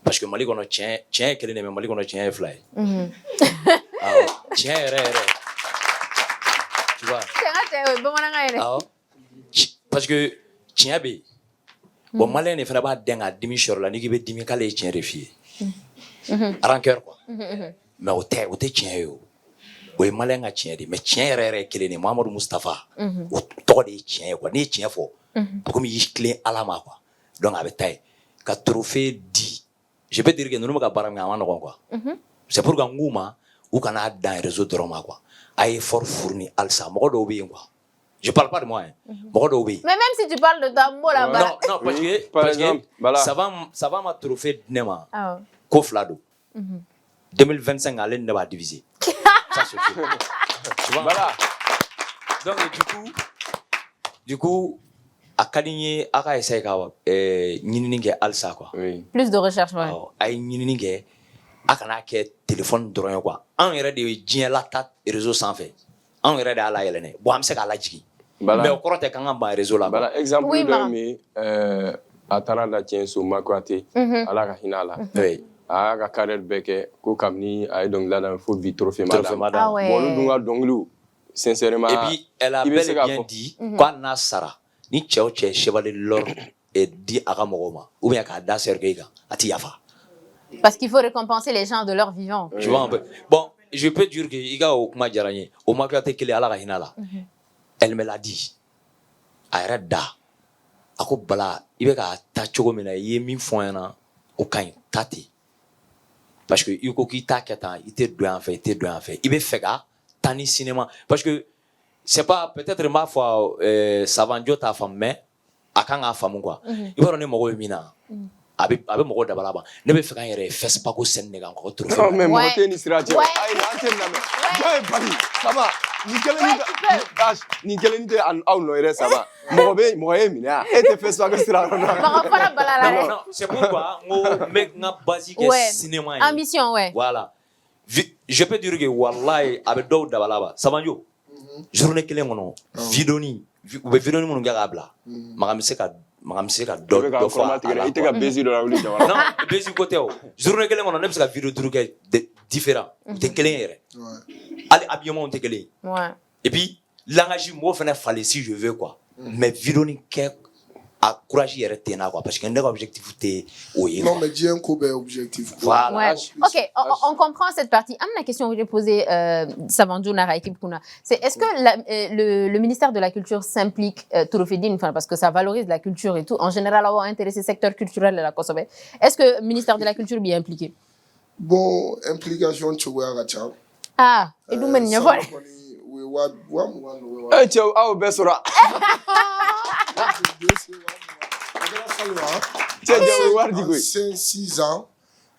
Parce que Mali kono tien kele ne Mali kono tien fly. Tien re. Tu vois? Parce que tien be bon malin ne fera pas denga demi sur la ni be dimi kale tien refier rancœur quoi mais au té tien yo o malin a tien di mais tien rere kele ni Mamadou Mustafa o to de tien quoi ni tien fo comme il clé alama quoi donc avec tay ka trophée di je peux dire que nous ka baram ngama no quoi c'est pour que nguma ou kana dans réseau de Roma quoi ay fort fourni alsa mo do be quoi. Je parle pas de moi. Mais même si tu parles de ta mot là-bas. Non, parce que ça va m'a trophée Nema. Koflado. 2025 à l'année va diviser. Ça se fait. Tu vois? Voilà. Donc du coup à Kaligné aka essayer ka ñinininge alsa quoi. Plus de recherche ouais. Ay ñinininge aka na ke téléphone droit quoi. En yéré de jien la tat réseau sans fait. En yéré de ala yelene. Bo am se ka la jigi. Mais au croit quand on va réseau là. Voilà exemple de mais atara da tien so makwate ala ka hinala. Oui. A ka carrière beke ko kamni ay donc là dans faut vite trophée madame. Bon nous dunga donglu sincèrement. Et puis elle a bel et bien dit quoi na sara ni cheo chevalier l'or et dit akamogoma ou bien ka da sergeiga ati yafa. Parce qu'il faut récompenser les gens de leur vivant. Tu vois un peu. Bon, je peux dire que iga o kuma jaranye o makwate kele ala ka hinala. Elle me l'a dit. Arrête da. Ako bala, il veut ka ta chogo mena yé min foyana au kain tati. Parce que il ko ki ta keta, il te doit en fait, Il veut faire ka tani cinéma parce que c'est pas peut-être ma foi Savanjo ta femme mais akanga femme quoi. Il va donner mo mina. a bɛ mɔgɔ dabala ban ne bɛ fɛ k'an yɛrɛ FESPACO scène de kan k'o trophée non mais mɔgɔ tɛ ni sira cɛ Ouais. ayi an tɛ lamɛn jɔn ye bali ça va nin kelen tɛ aw nɔ yɛrɛ ça va mɔgɔ ye minɛ yan e tɛ FESPACO sira yɔrɔ la Mɔgɔ fana bala la dɛ. non c'est pourquoi n ko n bɛ n ka base kɛ cinéma ye ambition ouais voilà je peux dire que wallahi a bɛ dɔw dabala ban Sabanjo journée kelen kɔnɔ vidéonin u bɛ vidéonin minnu kɛ k'a bila maga bɛ se ka dɔ fɔ a la i tɛ ka bezi dɔ la wuli jamana non bezi ko tɛ o journée kelen kɔnɔ ne bɛ se ka vidéo 5 kɛ différent u tɛ kelen ye yɛrɛ hali habillement tɛ kelen ye et puis langage mɔgɔw fana falen si je veux quoi mais vidéonin kɛ a courage yɛrɛ tɛ n na quoi parce que ne ka objectif tɛ o ye non mais diɲɛ ko bɛɛ objectif voilà ouais. Ok, on comprend cette partie. La question que j'ai posée, Sabanjo Nara équipe Kuna, c'est est-ce que le ministère de la Culture s'implique, parce que ça valorise la culture et tout, en général, avoir intéressé le secteur culturel de la Kosovo. Est-ce que le ministère de la Culture est bien impliqué? Bon, implication, tu vois, Gacha. Ah, et d'où mène cɛ aw bɛɛ sɔrɔ cɛ wari di koyi 5-6 ans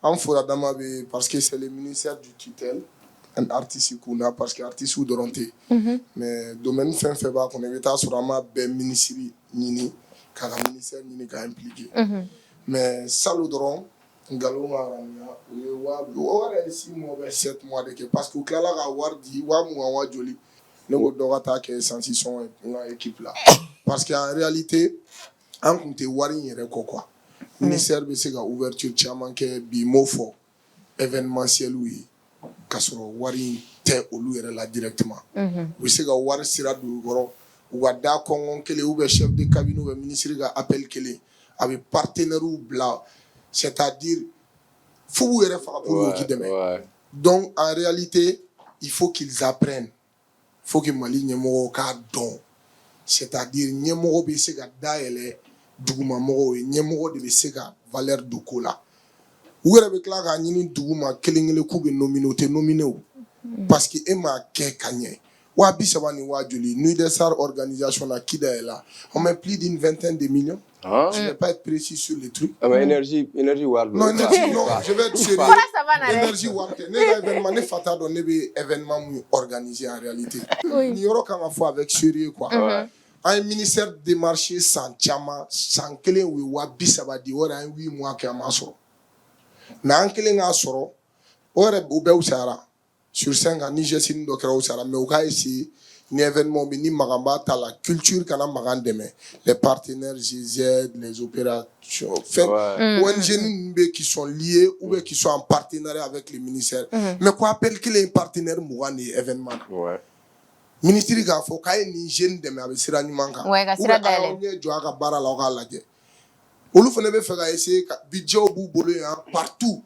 an fora dama bɛ parce que c'est le ministère du tutelle un artiste kunda parce que artiste dɔrɔn tɛ mais domaine fɛn fɛn b'a kɔnɔ i bɛ taa sɔrɔ an b'a bɛɛ ministre ɲini k'a ka ministère ɲini ka impliquer mais salon dɔrɔn nkalon ka aranya o ye o yɛrɛ ye 6 mois ou 7 mois de kɛ parce que u tilala ka wari di 20,000 joli ne ko dɔ ka taa kɛ sensition n ka équipe la parce que en réalité an kun tɛ wari in yɛrɛ kɔ quoi ministère bɛ se ka ouverture caman kɛ bi m'o fɔ événementiel ye ka sɔrɔ wari in tɛ olu yɛrɛ la directement u bɛ se ka wari sira don u kɔrɔ u ka da kɔngɔn kelen ou bien chef de cabinet ou bien ministre ka appel kelen a bɛ partenaires bila c'est-à-dire fo k'u yɛrɛ faga pour k'i dɛmɛ donc en réalité il faut qu'ils apprennent faut que Mali ɲɛmɔgɔw k'a dɔn c'est-à-dire ɲɛmɔgɔ bɛ se ka dayɛlɛ dugumamɔgɔw ye ɲɛmɔgɔ de bɛ se ka valeur don ko la u yɛrɛ bɛ tila k'a ɲini duguma kelen-kelen k'u bɛ nominer u tɛ nominer o parce que e m'a kɛ ka ɲɛ 30 ni 1 joli Nuit des Arts organisation na kida est là on met plus d'une 20aine de millions je ne vais pas être précis sur les trucs mais énergie war non énergie non je vais être sérieux énergie war tɛ ne ka événement ne fa t'a dɔn ne bɛ événement mun organiser en réalité ni yɔrɔ kan ka fɔ avec sérieux quoi an ye ministère démarché san caman san kelen u ye 30 di o yɛrɛ an ye 8 mois kɛ an m'a sɔrɔ mais an kelen k'a sɔrɔ o yɛrɛ o bɛɛ fisayara sur 5 ans ni gestion dɔ kɛra o fisayara mais u k'a essayer ni événement bɛ ni magan b'a ta la culture kana magan dɛmɛ les partenaires GZ les opérations ONG ninnu bɛ qui sont liés ou bien qui sont en partenariat avec les ministères mais ko appel kelen partenaire 20 de ye événement na ministre k'a fɔ k'a ye nin jeune dɛmɛ a bɛ sira ɲuman kan ou bien a y'aw ɲɛ jɔ a ka baara la aw k'a lajɛ olu fana bɛ fɛ ka essayer ka budget b'u bolo yan partout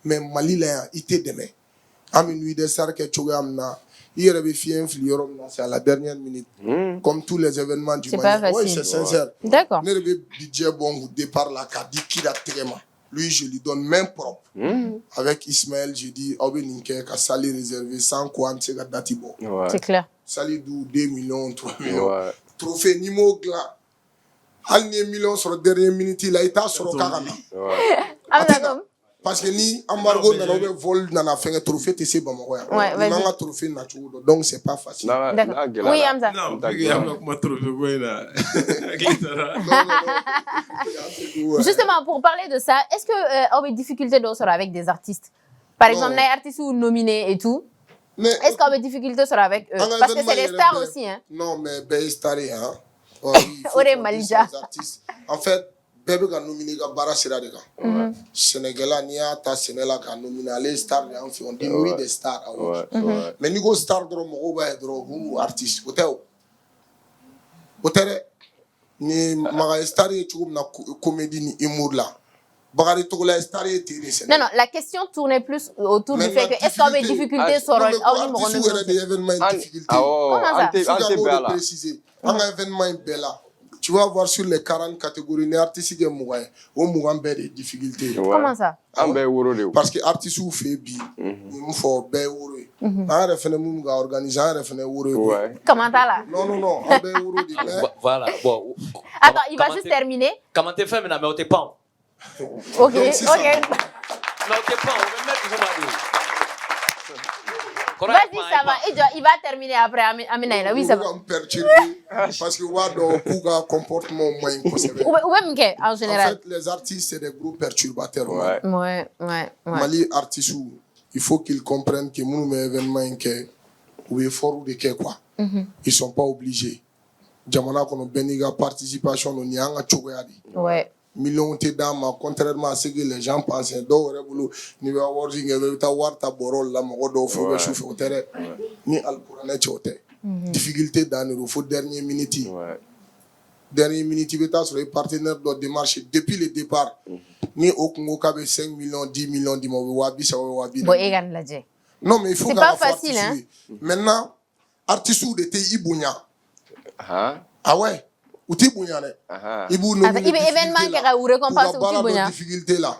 mais Mali la yan i tɛ dɛmɛ an bɛ Nuit des Arts kɛ cogoya min na i yɛrɛ bɛ fiɲɛ fili yɔrɔ min na c'est à la dernière minute comme tous les événements du Mali oui c'est sincère ne de bɛ budget bɔ u départ la k'a di Kida tɛgɛ ma lui je lui donne main propre avec Ismaël je dis aw bɛ nin kɛ ka salle réservée sans quoi an tɛ se ka date bɔ c'est clair salle du 2 millions 3 millions trophée ni m'o dilan hali ni ye million sɔrɔ dernière minute la i t'a sɔrɔ k'a ka na parce que ni embargo nana ou bien vol nana fɛngɛ trophée tɛ se Bamakɔ yan i man ka trophée na cogo dɔn donc c'est pas facile oui Hamza non y'an ka kuma trophée ko in na justement pour parler de ça est-ce que aw bɛ difficulté dɔw sɔrɔ avec des artistes par exemple n'a ye artistes nominés et tout est-ce qu'on a des difficultés sur avec eux parce que c'est des stars aussi hein non mais bɛɛ ye star ye hein o de Malija en fait bɛɛ bɛ ka nominer ka baara sira de kan Sénégal n'i y'a ta Sénégal la k'a nominer ale ye star de y'an fɛ on dit Nuit des Stars mais n'i ko star dɔrɔn mɔgɔw b'a ye dɔrɔn k'u artiste o tɛ o tɛ dɛ ni Maga ye star ye cogo min na comédie ni humour la Bakary Togola ye star ye ten de Sénégal non la question tournait plus autour du fait que est-ce qu'on a des difficultés sur aw ni mɔgɔ ninnu yɛrɛ de événement in difficulté comment ça fo k'o de préciser an ka événement in bɛɛ la tu vas voir sur les 40 catégories ni artiste kɛ 20 ye o 20 bɛɛ de difficulté comment ça an bɛɛ ye woro de ye parce que artistes fɛ bi mun fɔ bɛɛ ye woro ye an yɛrɛ fɛnɛ mun ka organiser an yɛrɛ fɛnɛ ye woro ye comment ça là non an bɛɛ ye woro de mais voilà bon attends il va juste terminer comment t'es fait mais o tɛ pan Ok, Donc, c'est ça. ok. Non, t'es pas, on va mettre Vas-y, ça va. Et il va terminer après, Amina. Oui, ça va. On va me perturber parce que Wado, comportement moins possible. Ou même en En général. fait, les artistes, c'est des gros perturbateurs. Ouais. Mali artistes, il faut qu'ils comprennent que nous, événements, ou effort de quoi. Ils sont pas obligés. Jamana kono beniga participation no nyanga chogoyadi. Ouais. Millions te dama contrairement à ce que les gens pensent do rebulu ni wa worji ngebe ta warta borol la mo do fo be chauffé au terrain ni alcorane chote. Difficulté dans le faut dernière minute. Dernière minute beta sur les partenaires de démarche depuis le départ. Ni au Congo kabe 5 millions 10 millions di mo wabi sa wabi. Bon egan ladje. Non mais il faut c'est pas facile hein. Maintenant artiste de te ibunya. Ah ouais. Uti bunyane. Ibu no. Il événement qui a récompense uti bunya. Difficulté là.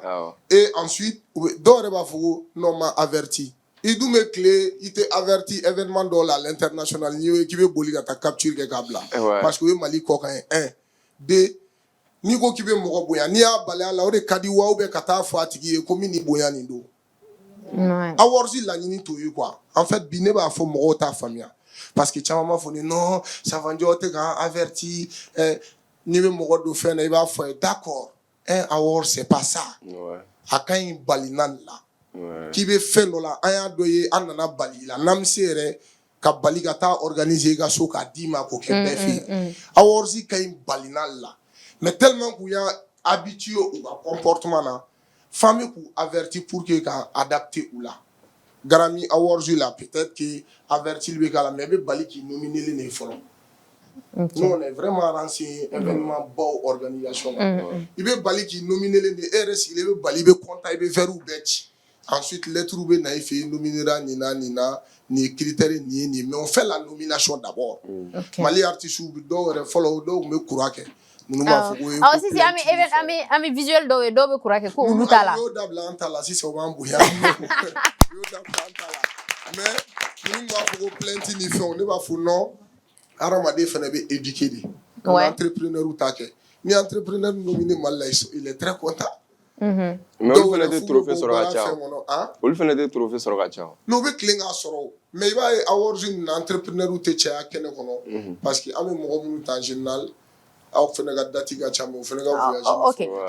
Et ensuite dore ba fugo non ma averti. Il doit me clé, il te averti événement dans l'international qui veut boli ta capture ke kabla. Parce que Mali ko kan 1 2 ni ko ki be mo boya ni a bala la o de kadi wa o be kata fo atigi e ko mini boya ni do. Ouais. Aworzi la ni to yi quoi. En fait bine ba fo mo ta famille. Parce que Tchamama foni non, ça va dire que averti, ni même do faire il va faire d'accord. Un award c'est pas ça. Akan balinan là. Qui veut faire là, aya doye anana bali la namsere ka bali gata organiser ga so ka dima ko ke befi. Awarzi kay balinan là. Mais tellement qu'il y a habitué au comportement là, famille pour avertir pour que ka adapter ou là. Garami awards là peut-être que averti le gars mais bali qui nominé les follow. Nous on est vraiment renseigné événement beau organisation. Il veut bali qui nominé les RS il veut bali be compta il veut faire ou bet. Ensuite les trouver na il fait nominera ni critères ni mais on fait la nomination d'abord. Mali artiste ou do follow do me courage. Ah aussi c'est ami visuel do be courage ko uluta la. Yo dabla antala si so ban buya. Mais nous avons plein de niveaux. Nous avons non. Aramade fene be éduqué. Entrepreneur ou taquet. Ni entrepreneur nominé mal il est très content. Mais vous faites des trophées sur la chao. Vous faites des trophées sur la chao. Nous be clinga soro. Mais il va avoir une entrepreneur ou te chia kene kono. Parce que ame mo mu en général. Ok, on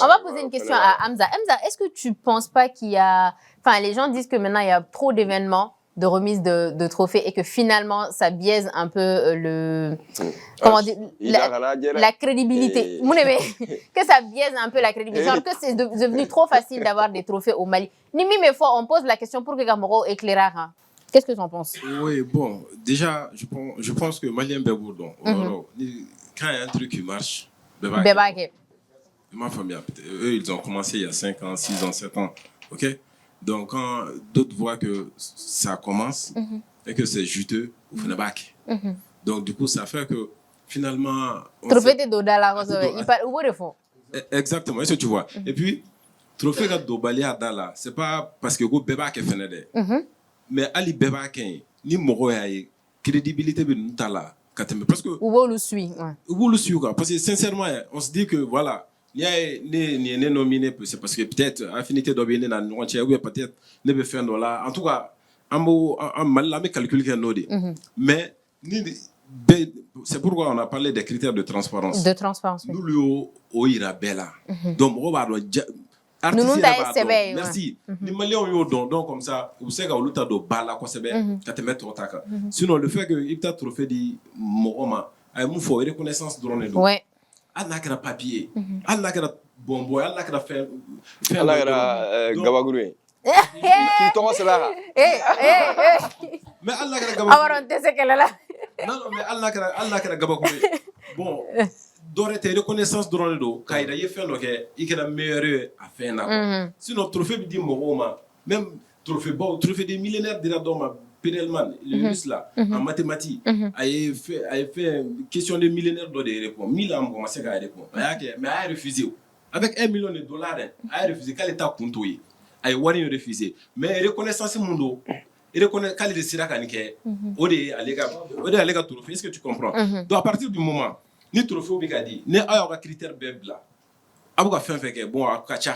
va poser une question à Hamza. Hamza, est-ce que tu penses pas qu'il y a... Enfin, les gens disent que maintenant, il y a trop d'événements de remise de trophées et que finalement, ça biaise un peu le... Comment dire la crédibilité. Que ça biaise un peu la crédibilité. Genre que c'est devenu trop facile d'avoir des trophées au Mali. Nimi, mais fois, on pose la question pour que Gamoro éclaire. Hein. Qu'est-ce que tu en penses? Oui, bon, déjà, je pense que Malien Bébourdon, quand il y a un truc qui marche, ma famille, eux, ils ont commencé il y a 5 ans, 6 ans, 7 ans. OK? Donc, quand d'autres voient que ça commence et que c'est juteux, vous faites back. Donc, du coup, ça fait que finalement. Trophée de Dodala, il parle où de fond? Exactement, est-ce que tu vois? Et puis, trophée de Dobali à Dala, c'est pas parce que vous bébé qui fait nade. Mais Ali bébé qui ni moroyaye crédibilité de nous là. Parce que où le suit parce que sincèrement on se dit que voilà il y a né nominé c'est parce que peut-être affinité d'obéir dans nous ou peut-être ne peut faire là en tout cas en mal la calcul que nous mais c'est pourquoi on a parlé des critères de transparence nous lui au ira bella donc on va merci les Maliens ont donc comme ça vous savez qu'on lutte de bala quoi c'est bien quand tu mets ton tac sinon le fait que il t'a trophée dit Moroma a une fois reconnaissance dans les dos elle n'a qu'à papier elle n'a qu'à bonbon elle n'a qu'à faire elle n'a qu'à gabagouré qui t'en c'est là mais elle n'a qu'à gabagouré non mais elle n'a qu'à gabagouré bon d'aurait été reconnaissance dans le dos quand il a fait le que il est meilleur à faire là sinon trophée dit Moroma même trophée des millénaires de la doma Perelman le russe là en mathématiques a fait question de millénaires de répondre 1000 ans commencé à répondre mais a refusé avec $1 million a refusé quand l'état contoyé a refusé mais reconnaissance mundo il reconnaît quand il sera canique au dé à trophée est-ce que tu comprends donc à partir du moment ni trophée ou bigadi ni a un critère bébla Abuka fait bon, kacha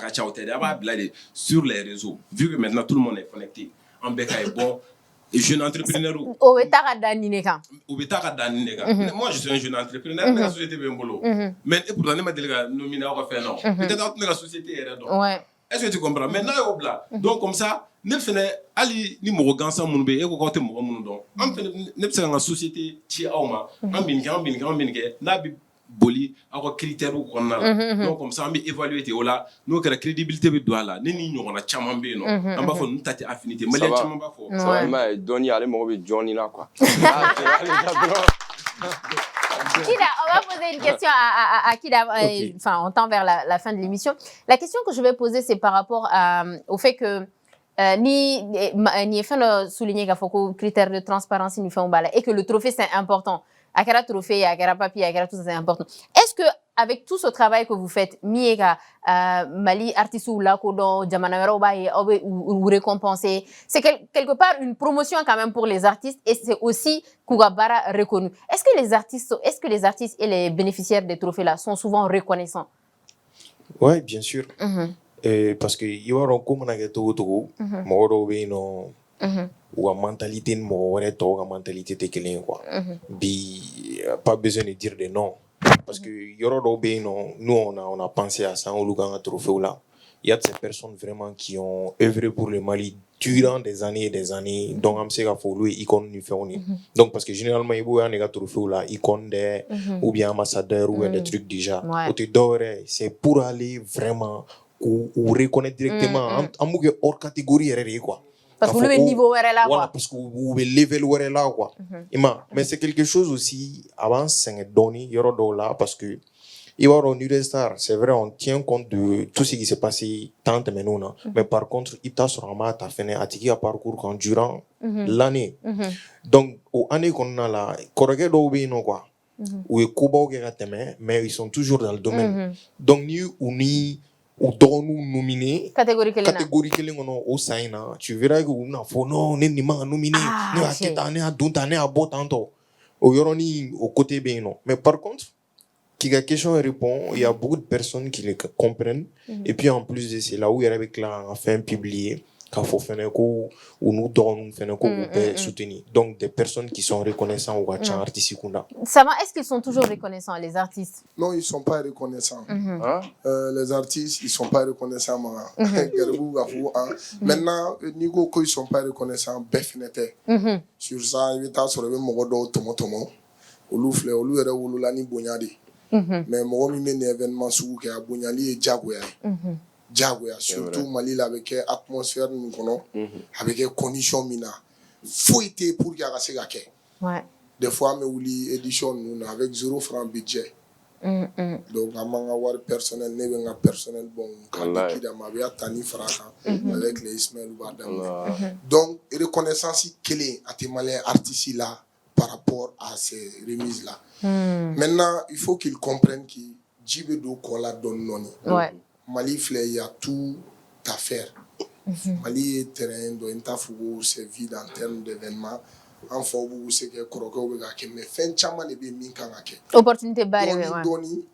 sur les réseaux. Vu que maintenant tout le monde est connecté, en beka est bon. Jeune entrepreneur. Moi, je suis un jeune entrepreneur, mais la société est bien bolo. Mais pourtant, je ne nominé à faire non. Peut-être que la société est donc. Est-ce que tu comprends? Maintenant, il y a au blanc. Donc, comme ça, ne faisait ali ni mo gansa mun be e ko ko te mo mun don am fe ne pse nga société ti awma am bin ke na bi boli ako critère ko na donc comme ça am évaluer te wala no kala crédibilité be do ala ne ni nyona chama be no am ba fo ntati affinité malien chama ba fo ça va mais doni ale mo be Johnny là quoi. Kida, on va poser une question à Kida, enfin, on tend vers la fin de l'émission. La question que je vais poser, c'est par rapport au fait que ni fait souligner qu'il faut que critères de transparence ni fait et que le trophée c'est important. Akara trophée, akara papier, akara tout ça c'est important. Est-ce que avec tout ce travail que vous faites, miega Mali artiste ou là kodon jamanawero ou récompenser, c'est quelque part une promotion quand même pour les artistes et c'est aussi Kugabara reconnu. Est-ce que les artistes et les bénéficiaires des trophées là sont souvent reconnaissants? Ouais, bien sûr. Parce que il y a un comme on a tout ou une mentalité une mentalité de quelqu'un quoi. Pas besoin de dire des noms parce que nous on a pensé à ça on a trophée là. Il y a de ces personnes vraiment qui ont œuvré pour le Mali durant des années et des années. Donc on sait qu'il faut lui icône nous faire donc parce que généralement il y a des trophées là icône des ou bien ambassadeur ou des trucs déjà. C'est pour aller vraiment ou reconnaître directement en hors catégorie quoi. Parce que le niveau est là voilà, parce que vous level est là quoi. Mais c'est quelque chose aussi avant c'est donné là parce que il va au Star, c'est vrai on tient compte de tout ce qui s'est passé tant maintenant mais par contre il t'a sur un t'as fait un parcours durant l'année. Donc au année qu'on a là corrigé do quoi. Ou mais ils sont toujours dans le domaine. Donc ni ou dans nous nominé catégorie au sein tu verras que on a faux non ni ma nominé ni à cette année à d'autres années à beau tanto au yoroni au côté bien non mais par contre qui a question répond il y a beaucoup de personnes qui les comprennent et puis en plus de c'est là où il y avait là enfin publié qu'il faut faire ou nous donnons faire pour soutenir donc des personnes qui sont reconnaissants ou artistes ça va est-ce qu'ils sont toujours reconnaissants les artistes? Non, ils sont pas reconnaissants. Les artistes ils sont pas reconnaissants maintenant niveau qu'ils sont pas reconnaissants befnete sur ça il est sur le modo tomo olufle olu ere wolula ni bonyade mais mo mi men événement sou ke abonyali e jagoya surtout Mali là avec atmosphère nous connaissons avec conditions mina faut été pour qu'il y a ça ouais des fois mais ouli édition nous avec 0 francs budget donc amanga war personnel ne personnel bon quand qui da ma via tani francs avec les Ismaël Badam donc reconnaissance clé à tes malais artistes là par rapport à ces remises là maintenant il faut qu'ils comprennent que Djibé do kola donne noni ouais Mali il y a tout à faire. Mali est terrain d'Intafugo, c'est vide en termes d'événements. En fait, c'est que Korogo mais fin chama ne be min kanake. Opportunité barre doni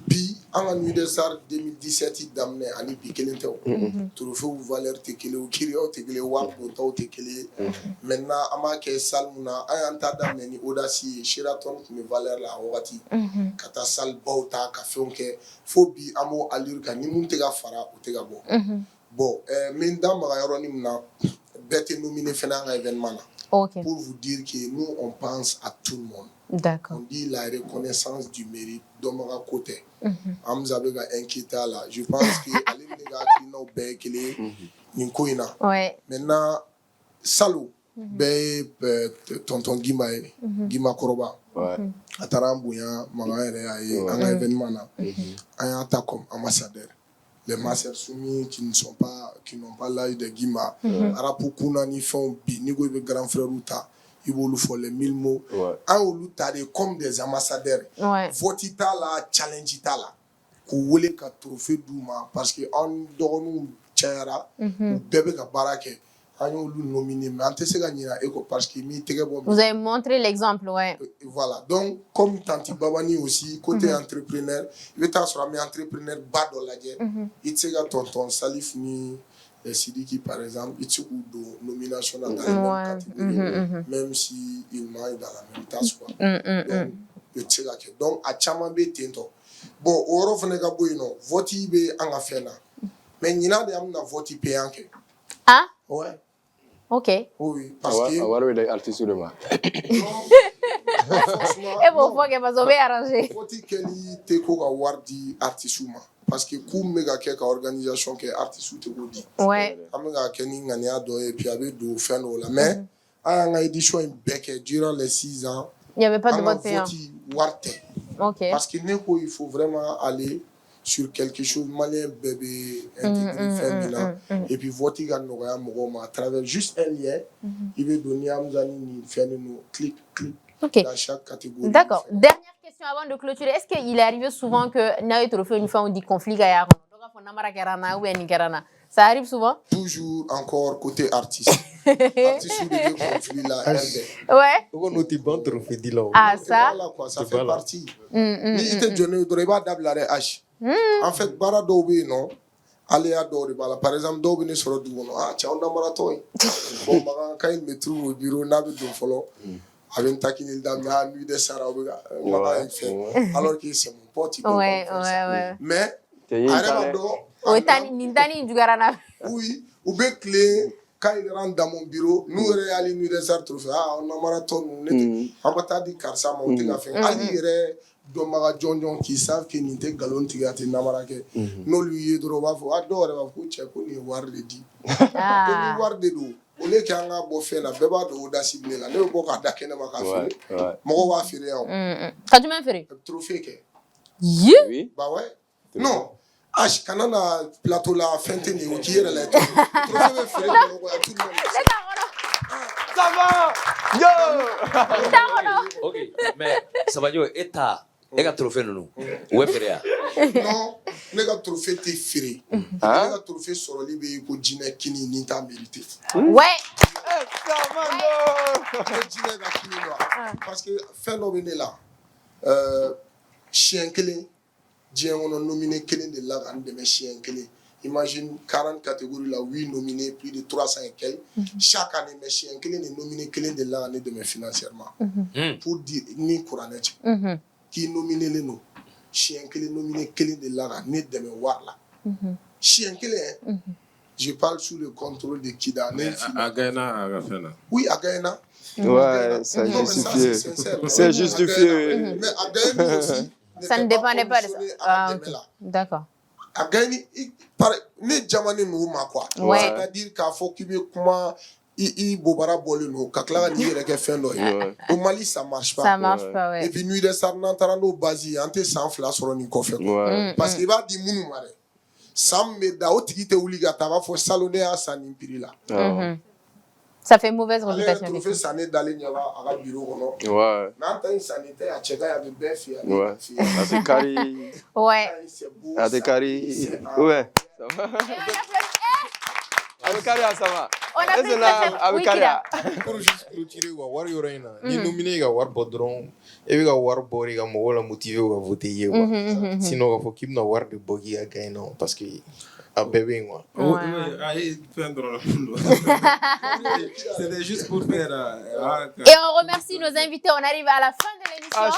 bi en Star 2017 damné ani bi kelente o. Trophée ou valeur te kele o kirio te kele wa to te kele. Maintenant ama ke salmuna ayanta damné ni Audaci Sheraton ni valeur la wati. Kata sal bauta ka fonke fobi amo allure ka ni mun te ga fara o te ga bo. Bon min dam ma yoro ni na bête nominé fena un événement là. Okay. Pour vous dire que nous, on pense à tout le monde. D'accord. On dit la reconnaissance du mérite de mon côté. Amzabega inquiété là. Je pense que les gars qui n'ont pas qu'il ouais. Maintenant, salut. Tonton Gima Koroba. Atarambuya, un événement là. Un attaque comme ambassadeur. Les masseurs soumis qui n'ont pas l'âge de Guima. Arapukuna ni font bi, ni go grand frère Ruta, ils vont faire les 1000 mots. Un ou l'autre comme des ambassadeurs. Votita la, challenge ita la. Kouwele ka trophée douma parce que on donne tchera, bébé ka barake. nominé, mais on te gagné parce que vous avez montré l'exemple, ouais. Voilà. Donc, comme Tanti Babani aussi, côté entrepreneur, il va sur un entrepreneur bas dans la guerre. Il te gagné tonton Salif ni Sidiki, par exemple, il te gagné nomination dans la même catégorie, même si il m'a dans la même tâche. Donc, il te gagné. Donc, à Chamambé Tinto. Bon, au Rofnega Boyno, vote be en affaire. Mais il y a des vote payant. Ah? Ouais. Ok. Oui, parce que. Alors, il est artiste de moi. Et bon, faut que vous avez arrangé. Faut que tu aies wardi artiste. Parce que comme méga quelque organisation qui est artiste te dit. Ouais. Amenga keni ngania do et puis avec do fin là. Mais à une édition durant les 6 ans. Il n'y avait pas de vote payant. Ok. Parce qu'il il faut vraiment aller sur quelque chose malien bébé intégré féminin et puis voter à travers juste un lien il veut donner à nous faire nos clic dans chaque catégorie. D'accord. Dernière question avant de clôturer. Est-ce qu'il est arrivé souvent que Naï Trophée une fois on dit conflit gaillard? Ça arrive souvent? Toujours encore côté artiste. Artiste ou des conflits là. Ouais. Ah ça? Ça fait partie. Ni ite jonne doreba dablare H. En fait, bara dobe non. Allez à Doribala. Par exemple, dobe ne soro du no. Ah, tiens on a marathon. Bon, magan quand il me trouve au bureau n'a de follow. Avec taquiner dame à nuit de Sarah. Alors que c'est mon pote. Ouais. Mais oui, ou bien clé, quand il rentre dans mon bureau, nous réalisons nous des trophées. Ah, on a marathon, on va dit car ça monte à faire. Ali est dans ma John qui savent qu'il n'était galon tigate namarake. Nous lui droit faut adore va vous checker ni voir le dit. Ah. Voir de l'eau. On est qu'un a beau faire la beba de audacité là. Ne pas qu'à dakena ma café. Mon va faire rien. T'as du même fait? Trophée que. Oui. Bah ouais. Non. Ah, quand on a plateau là, fente ni qui est là. Trophée fait tout le monde. Ça va. Yo. Ok, mais ça va dire état. Et qu'un trophée non. Où est Féréa? Non, les gars trophée t'es féré. Les gars trophée sur le libé pour dîner qui n'y t'a mérité. Ouais. Ça va. Parce que phénomène là, chien clé, Dieu on a nominé clé de là en demain chien clé. Imagine 40 catégories là, 8 nominés, plus de 300 et quelques. Chaque année, mes chiens clés est nominé clé de là en demain financièrement. Pour dire ni courant qui nominé les noms. Chien clé nominé clé de là en demain voir là. Chien clé, je parle sous le contrôle de Kida. À Gaïna, à Rafena. Oui, à Gaïna. Ouais, c'est justifié. C'est justifié. Mais à Gaïna aussi. Ça ne dépendait pas de ça. D'accord. A gagné ne jamani nous ma quoi. C'est-à-dire qu'il faut qu'il y ait comment il bobara bolino kakla ni reke fendo. Au Mali ça marche pas. Ça marche pas, ouais. Et puis nuit de sarnan tarando basi ante sans flas sur ni koffe. Parce qu'il va di munu mare. Sam me da otiki te uliga tava fo salone a sanimpiri là. Ça fait mauvaise réputation. On fait ça d'aller à la bureau. Ouais. N'entends sanitaire à Tchèque avec Bef. Ouais. À des caries. Ouais. À des caries. Ouais. Avec caries, ça va. On a pris avec caries. Pour juste clôturer, war yorena. Ni nominé ga war bodron. Et ga war bori ga mo la motiver ga voter wa. Sinon ga faut qu'il na war de bogi à gagner non parce que à bébé moi. C'était juste pour faire. Et on remercie nos invités. On arrive à la fin de l'émission.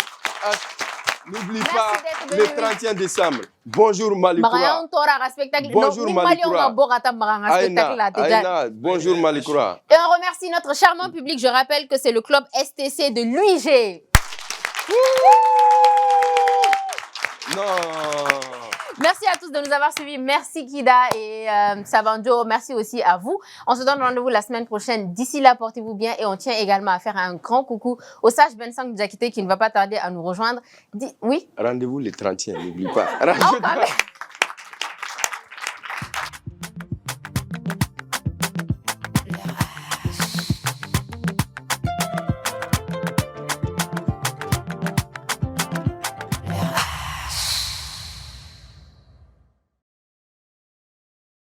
N'oublie pas le 31 décembre. Bonjour Malikoura. Bonjour Malikoura. Bonjour Malikoura. Et on remercie notre charmant public. Je rappelle que c'est le club STC de l'UIG. Non. Merci à tous de nous avoir suivis. Merci Kida et Sabanjo. Merci aussi à vous. On se donne rendez-vous la semaine prochaine. D'ici là, portez-vous bien et on tient également à faire un grand coucou au sage Bensang Diakité qui ne va pas tarder à nous rejoindre. Oui? Rendez-vous le 31, n'oublie pas.